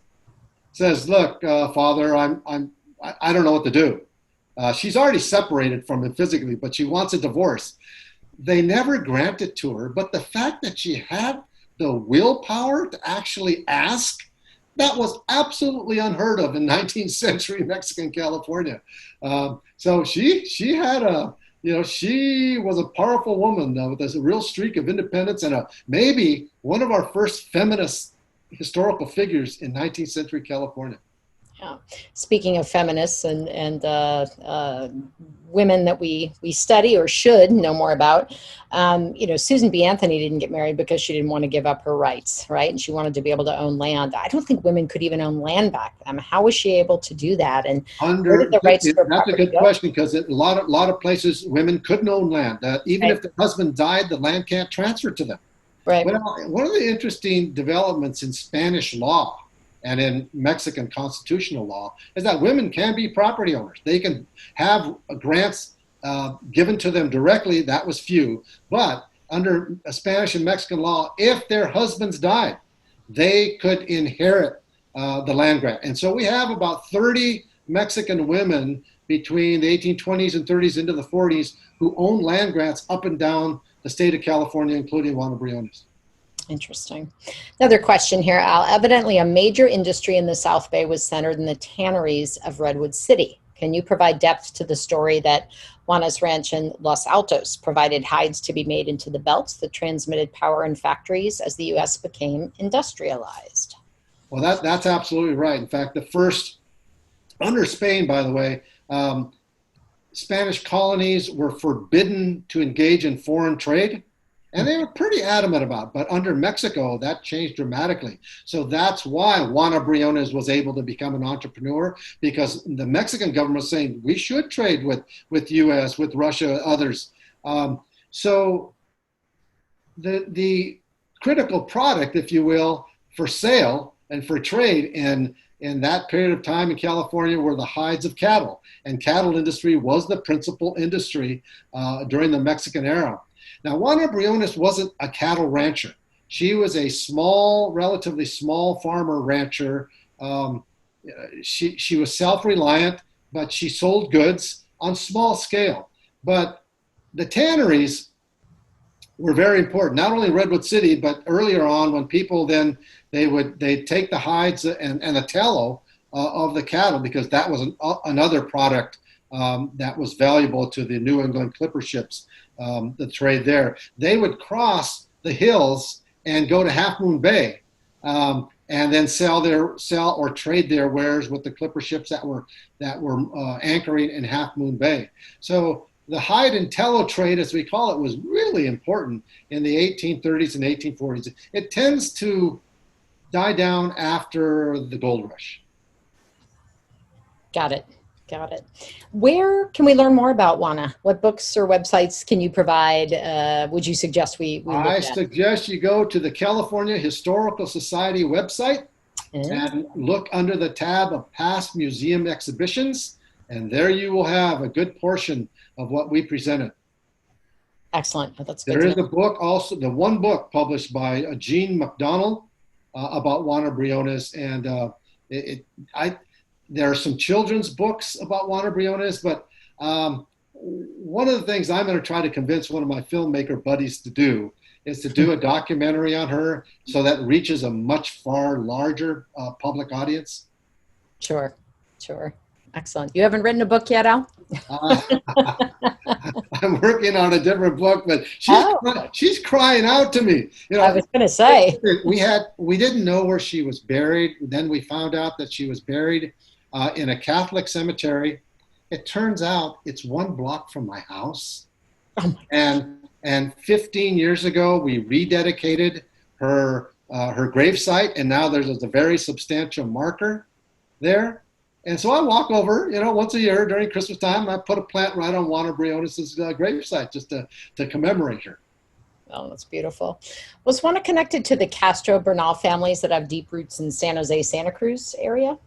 says, look, Father, I don't know what to do. She's already separated from him physically, but she wants a divorce. They never grant it to her, but the fact that she had the willpower to actually ask, that was absolutely unheard of in 19th century Mexican California. So she had she was a powerful woman with a real streak of independence and maybe one of our first feminist historical figures in 19th century California. Yeah. Speaking of feminists and women that we study or should know more about, Susan B. Anthony didn't get married because she didn't want to give up her rights, right? And she wanted to be able to own land. I don't think women could even own land back then. How was she able to do that? And where did the rights to her That's a property good go? question, because a lot of places women couldn't own land. Even if the husband died, the land can't transfer to them. Right. Well, one of the interesting developments in Spanish law and in Mexican constitutional law is that women can be property owners. They can have grants given to them directly. That was few. But under Spanish and Mexican law, if their husbands died, they could inherit the land grant. And so we have about 30 Mexican women between the 1820s and 30s into the 40s who own land grants up and down the state of California, including Juana Briones. Interesting. Another question here, Al. Evidently, a major industry in the South Bay was centered in the tanneries of Redwood City. Can you provide depth to the story that Juana's Ranch in Los Altos provided hides to be made into the belts that transmitted power in factories as the U.S. became industrialized? Well, that's absolutely right. In fact, the first, under Spain, by the way, Spanish colonies were forbidden to engage in foreign trade. And they were pretty adamant about it. But under Mexico, that changed dramatically. So that's why Juana Briones was able to become an entrepreneur, because the Mexican government was saying we should trade with U.S., with Russia, others. So the critical product, if you will, for sale and for trade in that period of time in California were the hides of cattle. And cattle industry was the principal industry during the Mexican era. Now, Juana Briones wasn't a cattle rancher. She was a small, relatively small farmer rancher. She was self-reliant, but she sold goods on small scale. But the tanneries were very important, not only in Redwood City, but earlier on when people then, they'd take the hides and the tallow of the cattle, because that was another product that was valuable to the New England clipper ships, the trade there. They would cross the hills and go to Half Moon Bay, and then sell or trade their wares with the clipper ships that were anchoring in Half Moon Bay. So the hide and tallow trade, as we call it, was really important in the 1830s and 1840s. It tends to die down after the gold rush. Got it. Got it. Where can we learn more about Juana? What books or websites can you provide? Would you suggest we look I at? suggest you go to the California Historical Society website and look under the tab of past museum exhibitions, and there you will have a good portion of what we presented. Excellent. That's good. There is a book also, the one book published by Jean McDonald about Juana Briones, and there are some children's books about Juana Briones, but one of the things I'm going to try to convince one of my filmmaker buddies to do is to do a documentary on her, so that reaches a much far larger public audience. Sure. Excellent. You haven't written a book yet, Al? I'm working on a different book, but she's crying out to me. You know, I was going to say. We didn't know where she was buried. Then we found out that she was buried in a Catholic cemetery. It turns out it's 1 block from my house. Oh my and 15 years ago, we rededicated her gravesite, and now there's a very substantial marker there. And so I walk over, once a year during Christmas time, and I put a plant right on Juana Briones' gravesite just to commemorate her. Oh, that's beautiful. Was Juana connected to the Castro Bernal families that have deep roots in San Jose, Santa Cruz area?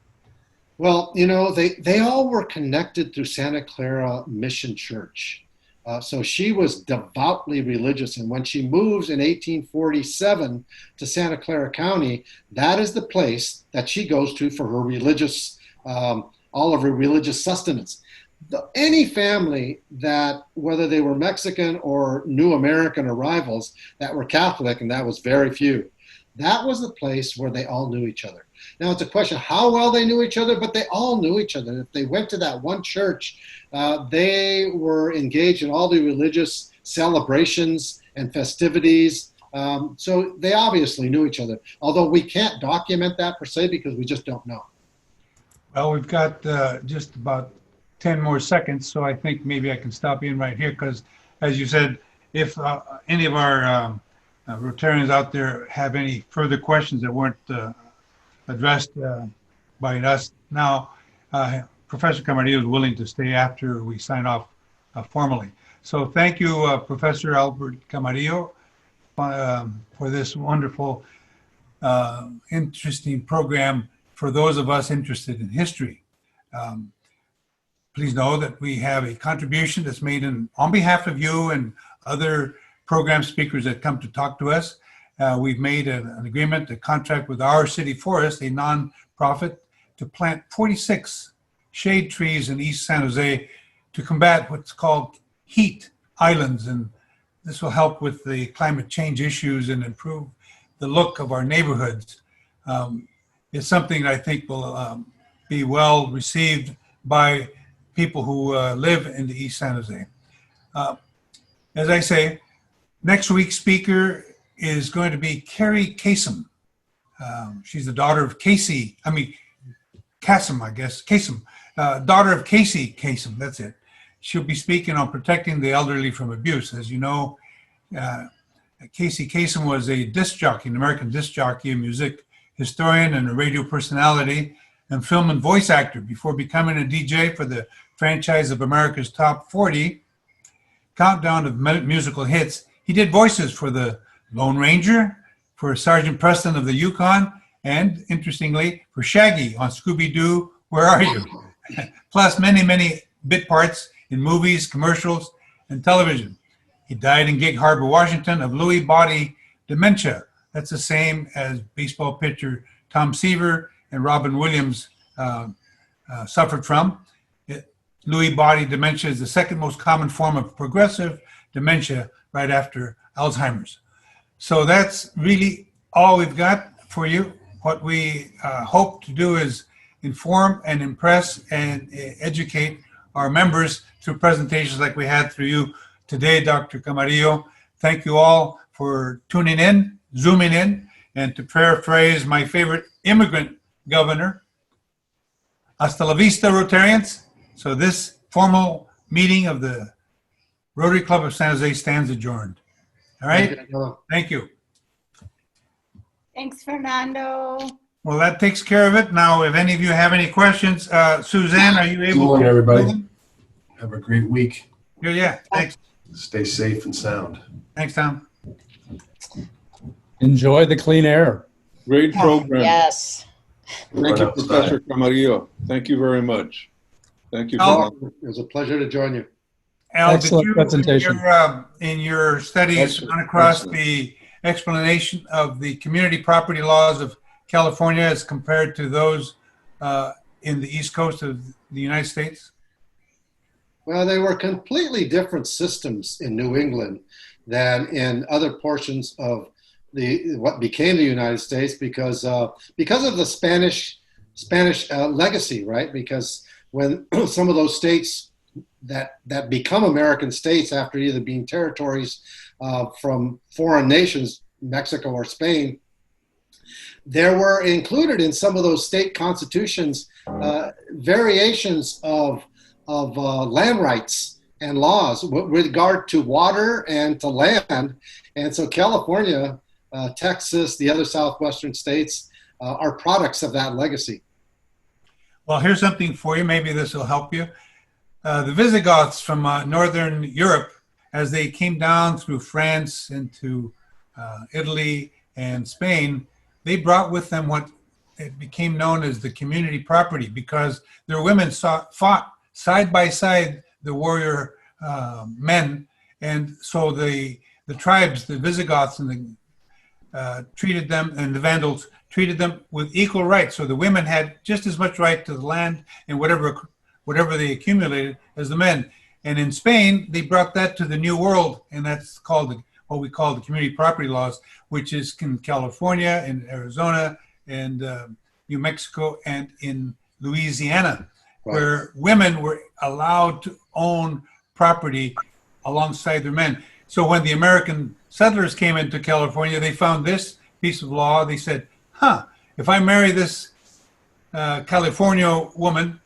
Well, they all were connected through Santa Clara Mission Church. So she was devoutly religious. And when she moves in 1847 to Santa Clara County, that is the place that she goes to for her religious all of her religious sustenance. Any family that, whether they were Mexican or new American arrivals that were Catholic, and that was very few, that was the place where they all knew each other. Now it's a question how well they knew each other, but they all knew each other. If they went to that one church, they were engaged in all the religious celebrations and festivities. So they obviously knew each other, although we can't document that per se because we just don't know. Well, we've got just about 10 more seconds, so I think maybe I can stop in right here because, as you said, if any of our Rotarians out there have any further questions that weren't addressed by us now, Professor Camarillo is willing to stay after we sign off formally. So thank you, Professor Albert Camarillo, for this wonderful, interesting program for those of us interested in history. Please know that we have a contribution that's made on behalf of you and other program speakers that come to talk to us. We've made an agreement, a contract with our city forest, a non-profit, to plant 46 shade trees in East San Jose to combat what's called heat islands. And this will help with the climate change issues and improve the look of our neighborhoods. It's something that I think will be well received by people who live in the East San Jose. As I say, next week's speaker is going to be Carrie Kasem. She's the daughter of Casey, Kasem, I guess, Kasem, daughter of Casey Kasem, that's it. She'll be speaking on protecting the elderly from abuse. As you know, Casey Kasem was a disc jockey, an American disc jockey, a music historian, and a radio personality, and film and voice actor before becoming a DJ for the franchise of America's Top 40 countdown of musical hits. He did voices for the Lone Ranger, for Sergeant Preston of the Yukon, and interestingly, for Shaggy on Scooby-Doo, Where Are You? Plus many bit parts in movies, commercials, and television. He died in Gig Harbor, Washington of Lewy body dementia. That's the same as baseball pitcher Tom Seaver and Robin Williams suffered from. Lewy body dementia is the second most common form of progressive dementia right after Alzheimer's. So that's really all we've got for you. What we hope to do is inform and impress and educate our members through presentations like we had through you today, Dr. Camarillo. Thank you all for tuning in, zooming in, and to paraphrase my favorite immigrant governor, hasta la vista, Rotarians. So this formal meeting of the Rotary Club of San Jose stands adjourned. All right? Thank you. Thanks, Fernando. Well, that takes care of it. Now, if any of you have any questions, Suzanne, are you able to? Good morning, everybody. Have a great week. Yeah, thanks. Stay safe and sound. Thanks, Tom. Enjoy the clean air. Great program. Yes. Thank you, Professor Camarillo. Thank you very much. Thank you. It was a pleasure to join you. Al, Excellent did you, presentation. in your studies, run across the explanation of the community property laws of California as compared to those in the East Coast of the United States? Well, they were completely different systems in New England than in other portions of what became the United States because of the Spanish legacy, right? Because when some of those states that become American states after either being territories from foreign nations, Mexico or Spain, there were included in some of those state constitutions variations of land rights and laws with regard to water and to land. And so California, Texas, the other southwestern states are products of that legacy. Well, here's something for you. Maybe this will help you. The Visigoths from Northern Europe, as they came down through France into Italy and Spain, they brought with them what it became known as the community property because their women fought side by side the warrior men. And so the tribes, the Visigoths and treated them, and the Vandals treated them with equal rights. So the women had just as much right to the land and whatever they accumulated as the men. And in Spain, they brought that to the New World, and that's called what we call the community property laws, which is in California, in Arizona, and New Mexico, and in Louisiana, right, where women were allowed to own property alongside their men. So when the American settlers came into California, they found this piece of law. They said, if I marry this California woman,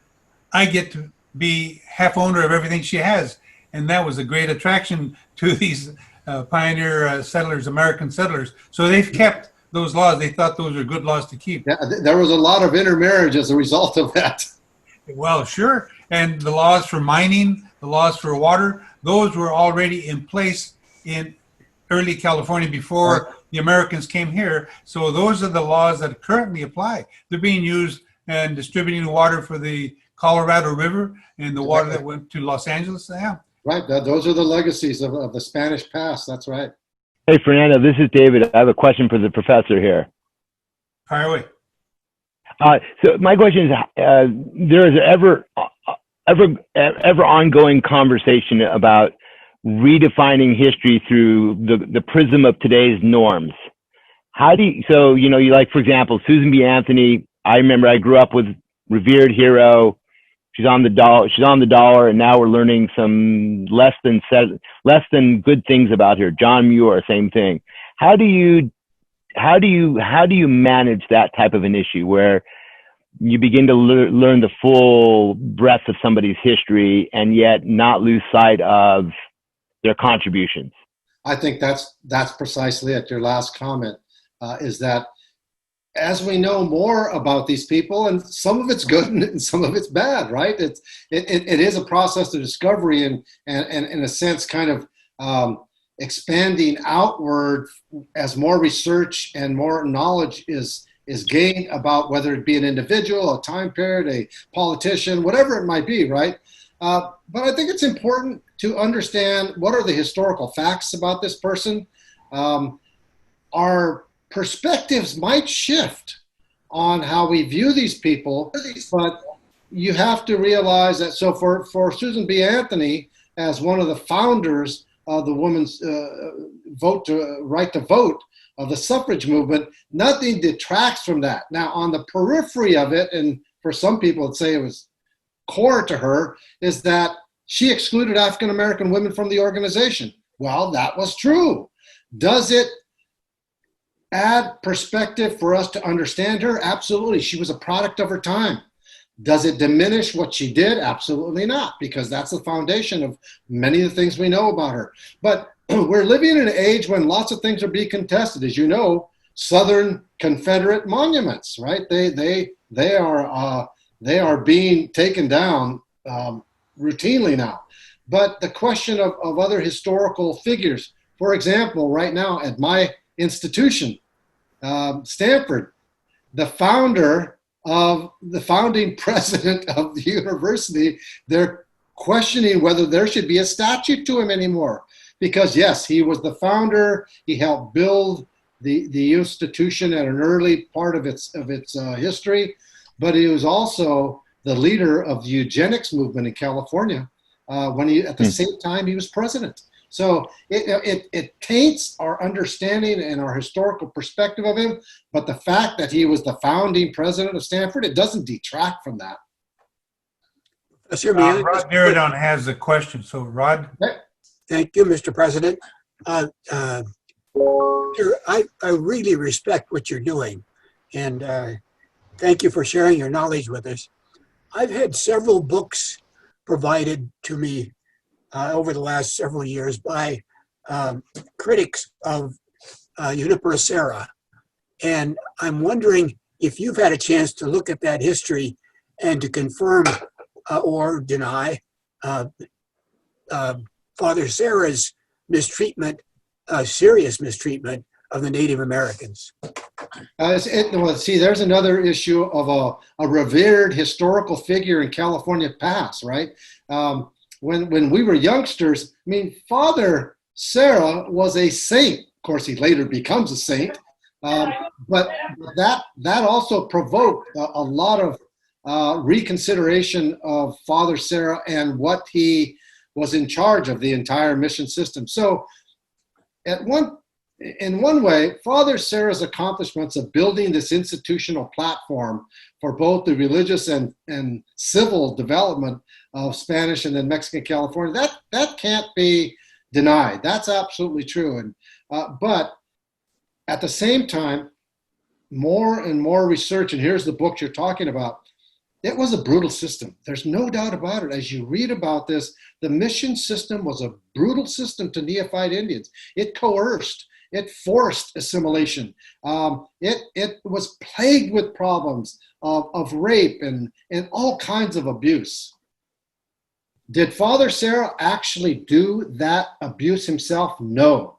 I get to be half owner of everything she has. And that was a great attraction to these pioneer settlers, American settlers. So they've kept those laws. They thought those were good laws to keep. Yeah, there was a lot of intermarriage as a result of that. Well, sure. And the laws for mining, the laws for water, those were already in place in early California before right, the Americans came here. So those are the laws that currently apply. They're being used and distributing water for the Colorado River and the water that went to Los Angeles. Yeah. Right. Those are the legacies of the Spanish past. That's right. Hey, Fernando, this is David. I have a question for the professor here. Fire away. So my question is, there is ever ongoing conversation about redefining history through the prism of today's norms. How do you, so, you know, you like, for example, Susan B. Anthony, I remember I grew up with revered hero. She's on the dollar, and now we're learning some less than good things about her. John Muir, same thing. How do you manage that type of an issue where you begin to learn the full breadth of somebody's history and yet not lose sight of their contributions? I think that's precisely it. Your last comment is that as we know more about these people, and some of it's good and some of it's bad, right? It is a process of discovery and in a sense kind of expanding outward as more research and more knowledge is gained about whether it be an individual, a time period, a politician, whatever it might be, right? But I think it's important to understand what are the historical facts about this person. Our perspectives might shift on how we view these people, but you have to realize that, so for Susan B. Anthony, as one of the founders of the women's right to vote of the suffrage movement, nothing detracts from that. Now, on the periphery of it, and for some people would say it was core to her, is that she excluded African-American women from the organization. Well, that was true. Does it add perspective for us to understand her? Absolutely. She was a product of her time. Does it diminish what she did? Absolutely not, because that's the foundation of many of the things we know about her. But we're living in an age when lots of things are being contested. As you know, Southern Confederate monuments, right? They are being taken down routinely now. But the question of other historical figures, for example, right now at my institution, Stanford, the founding president of the university, they're questioning whether there should be a statue to him anymore. Because yes, he was the founder, he helped build the institution at an early part of its history, but he was also the leader of the eugenics movement in California when he, at the same time, he was president. So it taints our understanding and our historical perspective of him, but the fact that he was the founding president of Stanford, it doesn't detract from that. Rod Diridon has a question. So, Rod. Thank you, Mr. President. I really respect what you're doing, and thank you for sharing your knowledge with us. I've had several books provided to me over the last several years by critics of Junipero Serra, and I'm wondering if you've had a chance to look at that history and to confirm or deny Father Serra's mistreatment, serious mistreatment of the Native Americans. See, there's another issue of a revered historical figure in California past, right? When we were youngsters, I mean, Father Serra was a saint. Of course, he later becomes a saint, but that also provoked a lot of reconsideration of Father Serra and what he was in charge of the entire mission system. So in one way, Father Serra's accomplishments of building this institutional platform for both the religious and civil development of Spanish and then Mexican California, that can't be denied. That's absolutely true. And but at the same time, more and more research, and here's the book you're talking about, it was a brutal system. There's no doubt about it. As you read about this, the mission system was a brutal system to neophyte Indians. It coerced. It forced assimilation. It was plagued with problems of rape and all kinds of abuse. Did Father Serra actually do that abuse himself? No.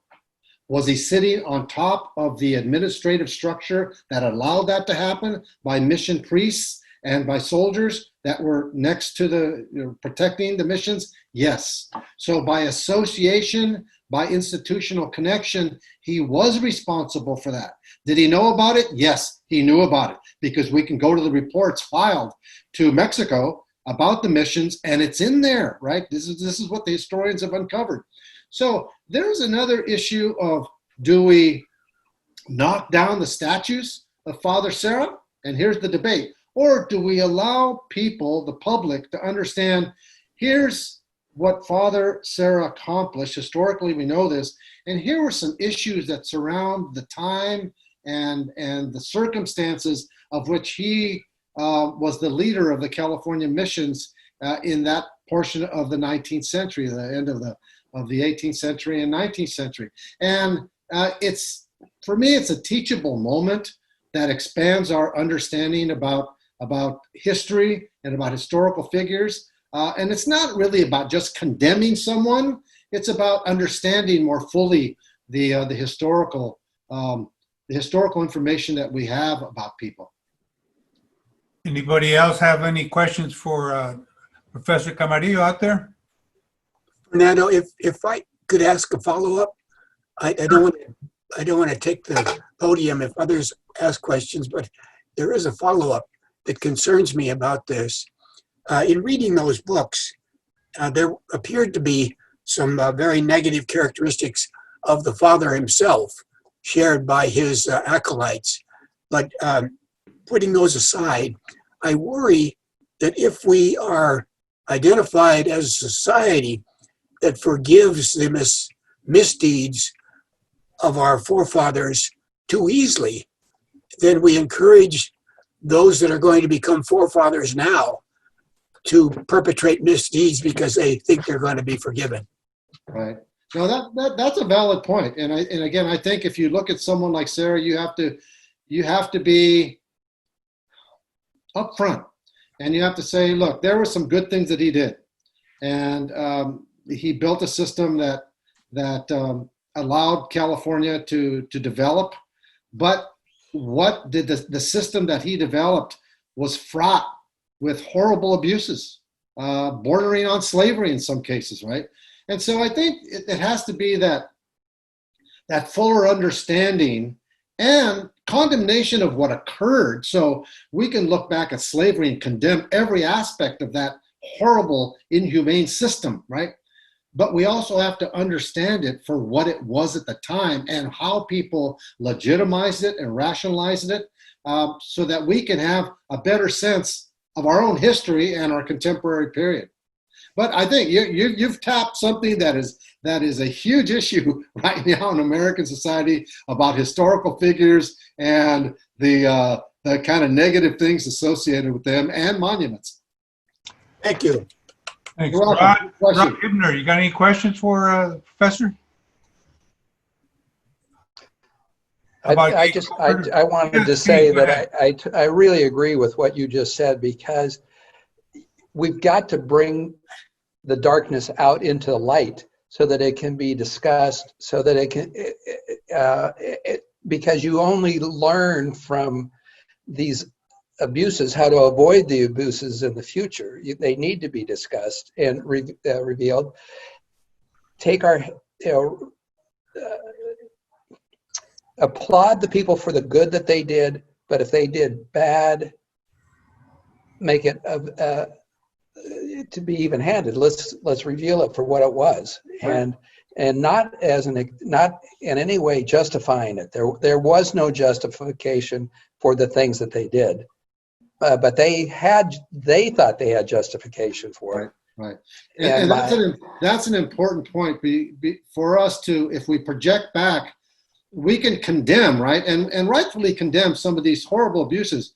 Was he sitting on top of the administrative structure that allowed that to happen by mission priests and by soldiers that were next to protecting the missions? Yes. So by association, by institutional connection, he was responsible for that. Did he know about it? Yes, he knew about it, because we can go to the reports filed to Mexico about the missions, and it's in there, right? This is what the historians have uncovered. So there's another issue of, do we knock down the statues of Father Serra? And here's the debate. Or do we allow people, the public, to understand, here's what Father Serra accomplished. Historically, we know this. And here were some issues that surround the time and the circumstances of which he was the leader of the California missions in that portion of the 19th century, the end of the the 18th century and 19th century. And for me, it's a teachable moment that expands our understanding about history and about historical figures. And it's not really about just condemning someone. It's about understanding more fully the historical information that we have about people. Anybody else have any questions for Professor Camarillo out there? Fernando, if I could ask a follow-up, I don't want to take the podium if others ask questions, but there is a follow-up that concerns me about this. In reading those books, there appeared to be some very negative characteristics of the father himself, shared by his acolytes. But putting those aside, I worry that if we are identified as a society that forgives the misdeeds of our forefathers too easily, then we encourage those that are going to become forefathers now to perpetrate misdeeds because they think they're going to be forgiven. Right. No, that's a valid point. And again, I think if you look at someone like Sarah, you have to be upfront, and you have to say, look, there were some good things that he did, and he built a system that allowed California to develop. But what did the system that he developed was fraught with horrible abuses, bordering on slavery in some cases, right? And so I think it has to be that fuller understanding and condemnation of what occurred. So we can look back at slavery and condemn every aspect of that horrible, inhumane system, right? But we also have to understand it for what it was at the time and how people legitimized it and rationalized it, so that we can have a better sense of our own history and our contemporary period. But I think you've tapped something that is a huge issue right now in American society about historical figures and the kind of negative things associated with them and monuments. Thank you. Thanks. You're welcome. Rob Hibner, you got any questions for Professor? I wanted to say that I really agree with what you just said, because we've got to bring the darkness out into the light so that it can be discussed, so that it can, because you only learn from these abuses how to avoid the abuses in the future. They need to be discussed and revealed. Take our, applaud the people for the good that they did, but if they did bad, make it to be even-handed. Let's reveal it for what it was, and not in any way justifying it. There was no justification for the things that they did, but they thought they had justification for it. Right. And that's an important point for us to, if we project back, we can condemn, right? And rightfully condemn some of these horrible abuses.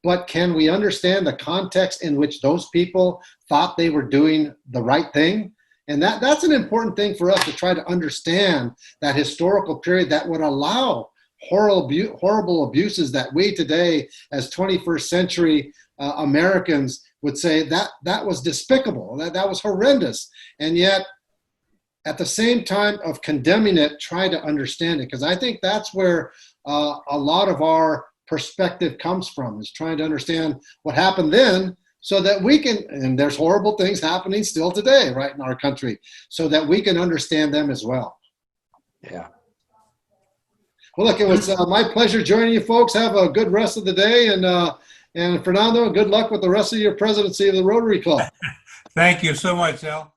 But can we understand the context in which those people thought they were doing the right thing? And that's an important thing for us to try to understand, that historical period that would allow horrible abuses that we today as 21st century Americans would say that was despicable, that was horrendous. And yet, at the same time of condemning it, try to understand it. Because I think that's where a lot of our perspective comes from, is trying to understand what happened then, so that we can, and there's horrible things happening still today, right, in our country, so that we can understand them as well. Yeah. Well, look, it was my pleasure joining you folks. Have a good rest of the day. And Fernando, good luck with the rest of your presidency of the Rotary Club. Thank you so much, Al.